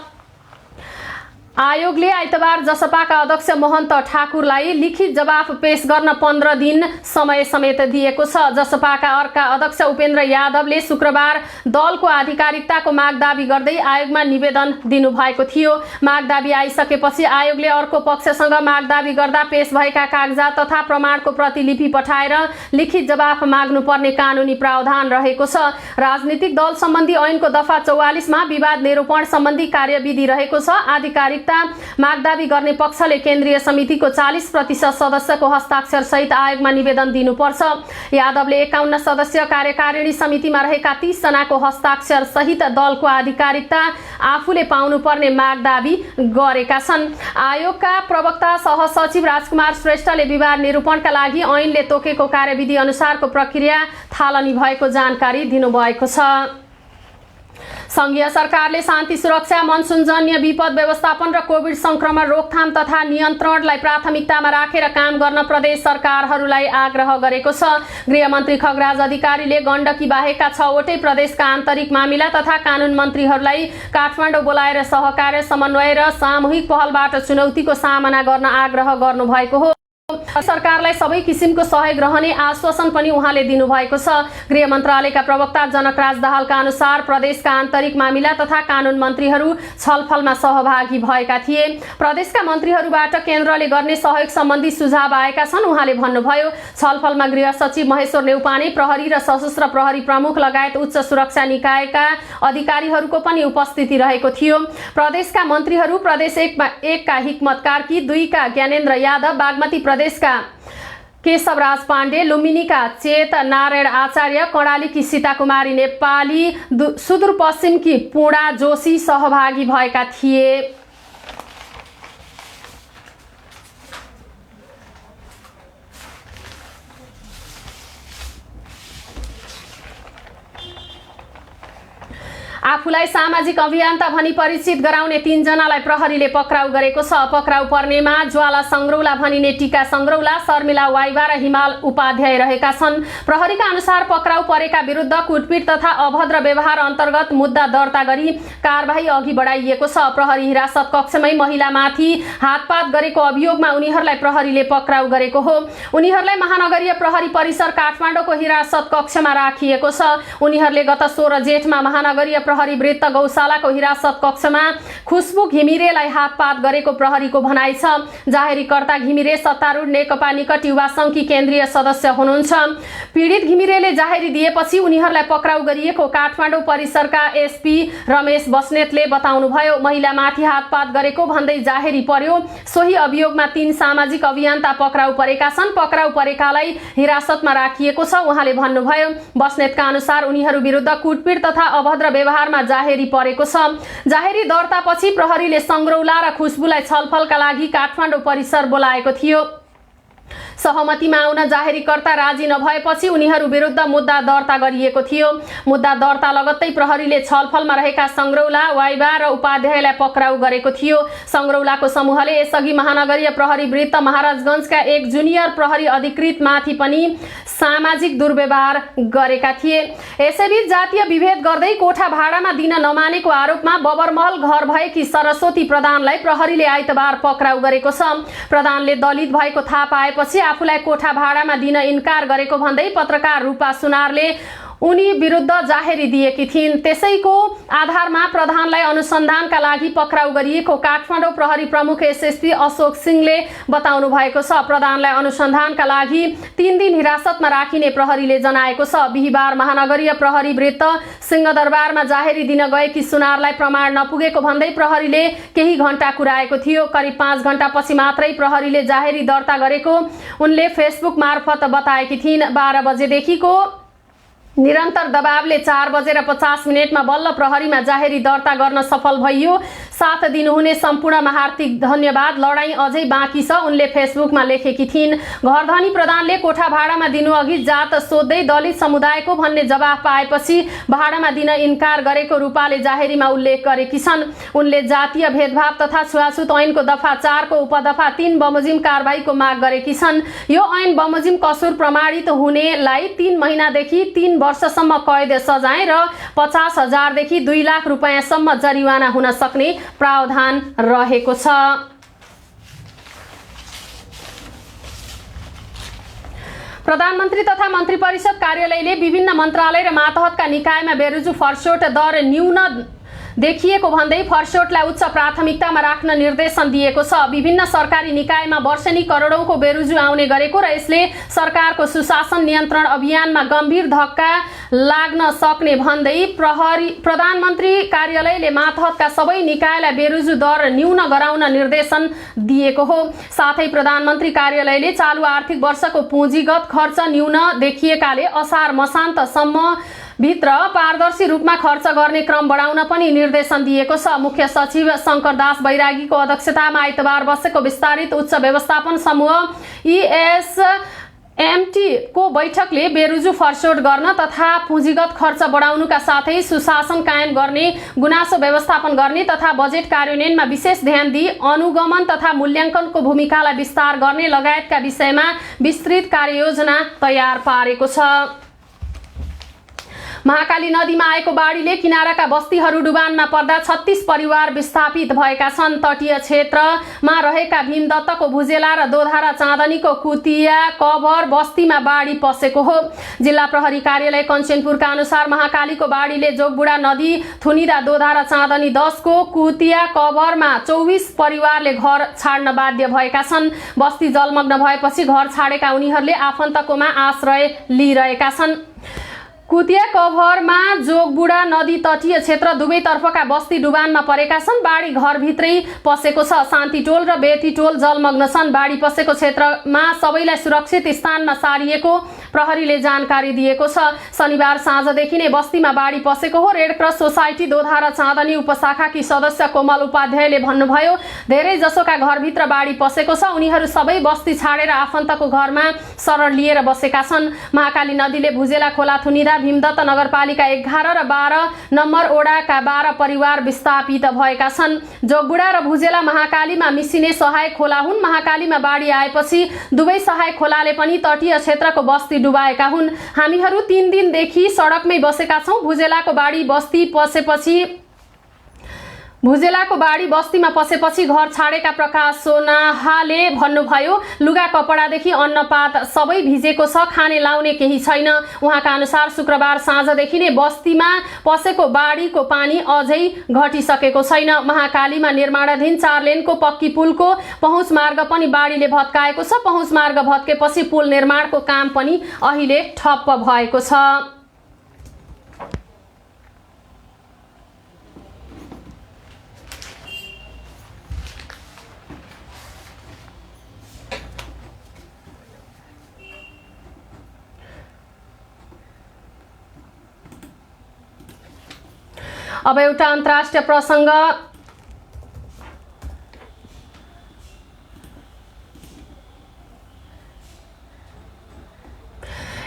आयोगले आइतबार जसपाका अध्यक्ष महन्त ठाकुरलाई लिखित जवाफ पेश गर्न 15 दिन समय समेत दिएको छ। जसपाका अर्का अध्यक्ष उपेन्द्र यादवले शुक्रबार दलको आधिकारिकताको माग दाबी गर्दै आयोगमा निवेदन दिनुभएको थियो। माग दाबी आइसकेपछि आयोगले अर्को पक्षसँग माग दाबी गर्दा पेश भएका कागजात तथा प्रमाणको प्रतिलिपि पठाएर लिखित जवाफ माग्नुपर्ने कानुनी प्रावधान रहेको छ। राजनीतिक दल सम्बन्धी ऐनको दफा 44 मा विवाद निरूपण सम्बन्धी कार्यविधि रहेको छ। आधिकारिक मागदाबी गर्ने पक्षले केन्द्रीय समितिको 40% सदस्यको हस्ताक्षर सहित आयोगमा निवेदन दिनुपर्छ। यादवले 51 सदस्यीय कार्यकारिणी समितिमा रहेका 30 जनाको हस्ताक्षर सहित दलको आधिकारिकता आफूले पाउनुपर्ने मागदाबी गरेका छन्। आयोगका प्रवक्ता सहसचिव राजकुमार श्रेष्ठले विवाद निरूपणका लागि ऐनले तोकेको कार्यविधि अनुसारको प्रक्रिया थालनी भएको जानकारी दिनुभएको छ। संघीय सरकारले शान्ति सुरक्षा, मनसुनजन्य विपद व्यवस्थापन र कोभिड संक्रमण रोकथाम तथा नियन्त्रणलाई प्राथमिकतामा राखेर काम गर्न प्रदेश सरकारहरूलाई आग्रह गरेको छ। गृहमन्त्री खगराज अधिकारीले गण्डकी बाहेकका 6वटै प्रदेशका आन्तरिक मामिला तथा कानुन मन्त्रीहरूलाई काठमाडौँ बोलाएर सहकार्य, समन्वय र सामूहिक पहलबाट चुनौतीको सामना गर्न आग्रह गर्नुभएको हो। सरकारलाई सबै किसिमको सहयोग रहने आश्वासन पनि उहाँले दिनुभएको छ। गृह मन्त्रालयका प्रवक्ता जनकराज दाहालका अनुसार प्रदेशका आन्तरिक मामिला तथा कानुन मन्त्रीहरू छलफलमा सहभागी भएका थिए। प्रदेशका मन्त्रीहरूबाट केन्द्रले गर्ने सहयोग सम्बन्धी सुझाव आएका छन्। उहाँले भन्नुभयो, छलफलमा गृह सचिव महेश्वर नेउपाने, प्रहरी र सशस्त्र प्रहरी प्रमुख लगायत उच्च सुरक्षा निकायका अधिकारीहरूको पनि उपस्थिति रहेको थियो। प्रदेशका मन्त्रीहरू प्रदेश 1 का हिक्मत कार्की, 2 का ज्ञानेन्द्र यादव, बागमती प्रदेशका केशवराज पाण्डे, लुम्बिनीका चेत नारायण आचार्य, कर्णालीकी सीता कुमारी नेपाली, सुदूरपश्चिमकी पूर्णा जोशी सहभागी भएका थिए। आफूलाई सामाजिक अभियन्ता भनी परिचित गराउने 3 जनालाई प्रहरीले पक्राउ गरेको छ। पक्राउ पर्नेमा ज्वाला संग्रौला भनिने टीका संग्रौला, शर्मिला वाइवा र हिमाल उपाध्याय रहेका छन्। प्रहरीका अनुसार पक्राउ परेका विरुद्ध कुटपिट तथा अभद्र व्यवहार अन्तर्गत मुद्दा दर्ता गरी कारबाही अघि बढाइएको छ। प्रहरी हिरासत कक्षमै महिलामाथि हातपात गरेको अभियोगमा उनीहरूलाई प्रहरीले पक्राउ गरेको हो। उनीहरूलाई महानगरीय प्रहरी परिसर काठमाडौँको हिरासत कक्षमा राखिएको छ। उनीहरूले गत 16 जेठमा महानगरीय प्रहरी वृत्त गौशालाको हिरासत कक्षमा खुशबु घिमिरेलाई हातपात गरेको प्रहरीको भनाइ छ। जाहेरीकर्ता घिमिरे सत्तारूढ नेकपा निकट युवा सङ्घकी केन्द्रीय सदस्य हुनुहुन्छ। पीडित घिमिरेले जाहेरी दिएपछि उनीहरूलाई पक्राउ गरिएको काठमाडौँ परिसरका एसपी रमेश बस्नेतले बताउनुभयो। महिलामाथि हातपात गरेको भन्दै जाहेरी पर्यो। सोही अभियोगमा 3 सामाजिक अभियन्ता पक्राउ परेका छन्। पक्राउ परेकालाई हिरासतमा राखिएको छ। उहाँले भन्नुभयो, बस्नेतका अनुसार उनीहरू विरुद्ध कुटपिट तथा अभद्र व्यवहारमा जाहेरी परेको छ। जाहेरी दर्तापछि प्रहरीले संग्रौला र खुशबुलाई छलफलका लागि काठमाडौँ परिसर बोलाएको थियो। सहमतिमा आउन जाहेरीकर्ता राजी नभएपछि उनीहरू विरुद्ध मुद्दा दर्ता गरिएको थियो। मुद्दा दर्ता लगत्तै प्रहरीले छलफलमा रहेका संग्रौला, वाइवा र उपाध्यायलाई पक्राउ गरेको थियो। संग्रौलाको समूहले यसअघि महानगरीय प्रहरी वृत्त महाराजगञ्जका एक जुनियर प्रहरी अधिकृत माथि पनि सामाजिक दुर्व्यवहार गरेका थिए। यसैबीच जातीय विभेद गर्दै कोठा भाडामा दिन नमानेको आरोपमा बबरमहल घर भएकी सरस्वती प्रधानलाई प्रहरीले आइतबार पक्राउ गरेको छ। प्रधानले दलित भएको थाहा पाएपछि आफूलाई कोठा भाडामा दिन इन्कार गरेको भन्दै पत्रकार रूपा सुनारले उनी विरुद्ध जाहेरी दिएकी थिइन्। त्यसैको आधारमा प्रधानलाई अनुसन्धानका लागि पक्राउ गरिएको काठमाडौँ प्रहरी प्रमुख एसएसपी अशोक सिंहले बताउनु भएको छ। प्रधानलाई अनुसन्धानका लागि 3 दिन हिरासतमा राखिने प्रहरीले जनाएको छ। बिहीबार महानगरीय प्रहरी वृत्त सिंहदरबारमा जाहेरी दिन गएकी सुनारलाई प्रमाण नपुगेको भन्दै प्रहरीले केही घण्टा कुराएको थियो। करिब 5 घण्टापछि मात्रै प्रहरीले जाहेरी दर्ता गरेको उनले फेसबुक मार्फत बताएकी थिइन्। 12 बजेदेखिको निरन्तर दबावले 4 बजेर 50 मिनेटमा बल्ल प्रहरीमा जाहेरी दर्ता गर्न सफल भइयो। साथ दिनुहुने सम्पूर्णमा हार्दिक धन्यवाद। लडाईँ अझै बाँकी छ, उनले फेसबुकमा लेखेकी थिइन्। घरधनी प्रधानले कोठा भाडामा दिनुअघि जात सोध्दै दलित समुदायको भन्ने जवाफ पाएपछि भाडामा दिन इन्कार गरेको रूपाले जाहेरीमा उल्लेख गरेकी छन्। उनले जातीय भेदभाव तथा छुवाछुत ऐनको दफा 4 को उपदफा 3 बमोजिम कारबाहीको माग गरेकी छन्। यो ऐन बमोजिम कसुर प्रमाणित हुनेलाई 3 महिनादेखि 3 वर्षसम्म कैद सजाय र 50,000 देखि 2 लाख रुपैयाँसम्म जरिवाना हुन सक्ने प्रावधान रहेको छ। प्रधानमन्त्री तथा मन्त्री परिषद कार्यालयले विभिन्न मन्त्रालय र मातहतका निकायमा बेरुजु फरसोट दर न्यून देखिएको भन्दै फरसोटलाई उच्च प्राथमिकतामा राख्न निर्देशन दिएको छ। विभिन्न सरकारी निकायमा वर्षेनी करोडौंको बेरुजु आउने गरेको र यसले सरकारको सुशासन नियन्त्रण अभियानमा गम्भीर धक्का लाग्न सक्ने भन्दै प्रधानमन्त्री कार्यालयले मातहतका सबै निकायलाई बेरुजु दर न्यून गराउन निर्देशन दिएको हो। साथै प्रधानमन्त्री कार्यालयले चालु आर्थिक वर्षको पुँजीगत खर्च न्यून देखिएकाले असार मसान्तसम्म भित्र पारदर्शी रूपमा खर्च गर्ने क्रम बढाउन पनि निर्देशन दिएको छ। मुख्य सचिव शंकरदास बैरागीको अध्यक्षतामा आइतबार बसेको विस्तारित उच्च व्यवस्थापन समूह ESMT को बैठकले बेरुजु फरसोट गर्न तथा पुँजीगत खर्च बढाउनुका साथै सुशासन कायम गर्ने, गुनासो व्यवस्थापन गर्ने तथा बजेट कार्यान्वयनमा विशेष ध्यान दिई अनुगमन तथा मूल्याङ्कनको भूमिकालाई विस्तार गर्ने लगायतका विषयमा विस्तृत कार्ययोजना तयार पारेको छ। महाकाली नदीमा आएको बाढीले किनाराका बस्तीहरू डुबानमा पर्दा 36 परिवार विस्थापित भएका छन्। तटीय क्षेत्रमा रहेका भीमदत्तको भुजेला र दोधारा चाँदनीको कुतिया कभर बस्तीमा बाढी पसेको हो। जिल्ला प्रहरी कार्यालय कञ्चनपुरका अनुसार महाकालीको बाढीले जोगबुढा नदी थुनिदा दोधारा चाँदनी 10 को कुतिया कभरमा 24 परिवारले घर छाड्न बाध्य भएका छन्। बस्ती जलमग्न भएपछि घर छाडेका उनीहरूले आफन्तकोमा आश्रय लिइरहेका छन्। कुतिया कभरमा जोगबुढा नदी तटीय क्षेत्र दुवैतर्फका बस्ती डुबानमा परेका छन्। बाढी घरभित्रै पसेको छ। शान्ति टोल र बेती टोल जलमग्न छन्। बाढी पसेको क्षेत्रमा सबैलाई सुरक्षित स्थानमा सारिएको प्रहरीले जानकारी दिएको छ। शनिबार साँझदेखि नै बस्तीमा बाढी पसेको हो। रेड क्रस सोसाइटी दोधारा चाँदनी उपशाखाकी सदस्य कोमल उपाध्यायले भन्नुभयो, धेरै जसोका घरभित्र बाढी पसेको छ। उनीहरू सबै बस्ती छाडेर आफन्तको घरमा शरण लिएर बसेका छन्। महाकाली नदीले भुजेला खोला थुनिदा भीमदत्त नगरपालिका 11 र 12 नम्बर ओडाका 12 परिवार विस्थापित भएका छन्। जोगबुढा र भुजेला महाकालीमा मिसिने सहायक खोला हुन्। महाकालीमा बाढी आएपछि दुवै सहायक खोलाले पनि तटीय क्षेत्रको बस्ती डुबाएका हुन्। हामीहरू 3 दिनदेखि सडकमै बसेका छौं। भुजेलाको बाढी बस्तीमा पसेपछि घर छाडेका प्रकाश सोनाहाले भन्नुभयो, लुगा कपडादेखि अन्नपात सबै भिजेको छ, खाने लाउने केही छैन। उहाँका अनुसार शुक्रबार साँझदेखि नै बस्तीमा पसेको बाढीको पानी अझै घटिसकेको छैन। महाकालीमा निर्माणाधीन 4 लेनको पक्की पुलको पहुँच मार्ग पनि बाढीले भत्काएको छ। पहुँच मार्ग भत्केपछि पुल निर्माणको काम पनि अहिले ठप्प भएको छ। अब एउटा अन्तर्राष्ट्रिय प्रसङ्ग।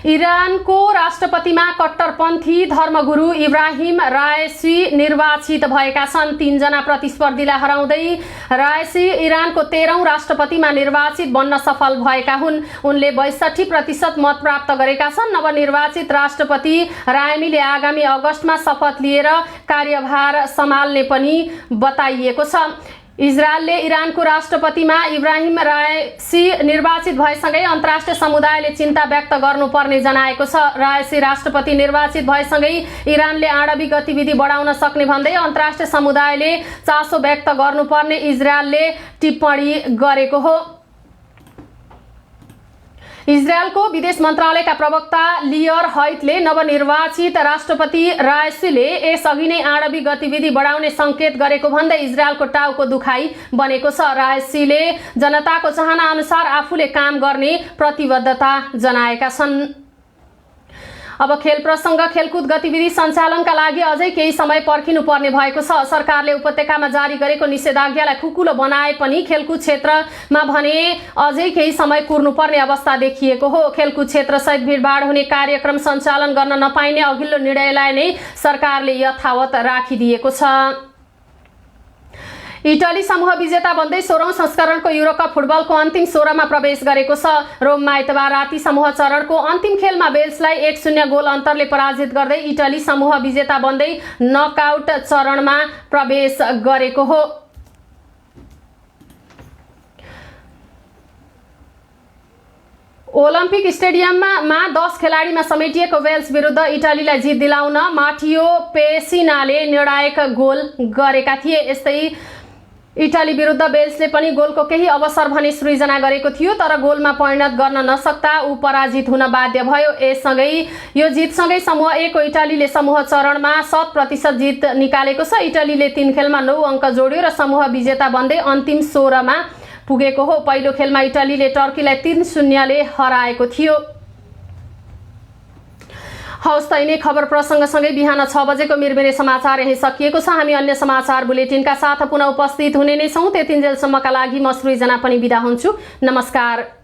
इरानको राष्ट्रपतिमा कट्टरपन्थी धर्मगुरु इब्राहिम रायसी निर्वाचित भएका छन्। 3 जना प्रतिस्पर्धीलाई हराउँदै रायसी इरानको 13औं राष्ट्रपतिमा निर्वाचित बन्न सफल भएका हुन्। उनले 62% मत प्राप्त गरेका छन्। नवनिर्वाचित राष्ट्रपति रायमीले आगामी अगस्तमा शपथ लिएर कार्यभार सम्हाल्ने पनि बताइएको छ। इजरायलले इरानको राष्ट्रपतिमा इब्राहिम रायसी निर्वाचित भएसँगै अन्तर्राष्ट्रिय समुदायले चिन्ता व्यक्त गर्नुपर्ने जनाएको छ। रायसी राष्ट्रपति निर्वाचित भएसँगै इरानले आणविक गतिविधि बढाउन सक्ने भन्दै अन्तर्राष्ट्रिय समुदायले चासो व्यक्त गर्नुपर्ने इजरायलले टिप्पणी गरेको हो। इजरायलको विदेश मन्त्रालयका प्रवक्ता लियर हैटले नवनिर्वाचित राष्ट्रपति रायसीले यसअघि नै आणविक गतिविधि बढाउने संकेत गरेको भन्दै इजरायलको टाउको दुखाइ बनेको छ। रायसीले जनताको चाहना अनुसार आफूले काम गर्ने प्रतिबद्धता जनाएका छन्। अब खेल प्रसङ्ग खेलकुद गतिविधि सञ्चालनका लागि अझै केही समय पर्खिनुपर्ने भएको छ। सरकारले उपत्यकामा जारी गरेको निषेधाज्ञालाई खुकुलो बनाए पनि खेलकुद क्षेत्रमा भने अझै केही समय कुर्नुपर्ने अवस्था देखिएको हो। खेलकुद क्षेत्रसहित भिडभाड हुने कार्यक्रम सञ्चालन गर्न नपाइने अघिल्लो निर्णयलाई नै सरकारले यथावत राखिदिएको छ। इटली समूह विजेता बन्दै 16औं संस्करणको युरोकप फुटबलको अन्तिम 16मा प्रवेश गरेको छ। रोममा आइतबार राति समूह चरणको अन्तिम खेलमा वेल्सलाई 1-0 गोल अन्तरले पराजित गर्दै इटली समूह विजेता बन्दै नकआउट चरणमा प्रवेश गरेको हो। ओलम्पिक स्टेडियममा 10 खेलाडीमा समेटिएको वेल्स विरुद्ध इटलीलाई जित दिलाउन माटियो पेसिनाले निर्णायक गोल गरेका थिए। यस्तै इटली विरुद्ध वेल्सले पनि गोलको केही अवसर भने सृजना गरेको थियो, तर गोलमा परिणत गर्न नसक्दा ऊ पराजित हुन बाध्य भयो। यससँगै यो जितसँगै समूह ए को इटलीले समूह चरणमा 100% जित निकालेको छ। इटलीले 3 खेलमा 9 अङ्क जोड्यो र समूह विजेता बन्दै अन्तिम 16मा पुगेको हो। पहिलो खेलमा इटलीले टर्कीलाई 3-0 ले हराएको थियो। हवस् त यिनै खबर प्रसङ्गसँगै बिहान 6 बजेको मिरमिरे समाचार यही सकिएको छ। हामी अन्य समाचार बुलेटिनका साथ पुनः उपस्थित हुने नै छौँ। त्यतिन्जेलसम्मका लागि म सृजना पनि बिदा हुन्छु। नमस्कार।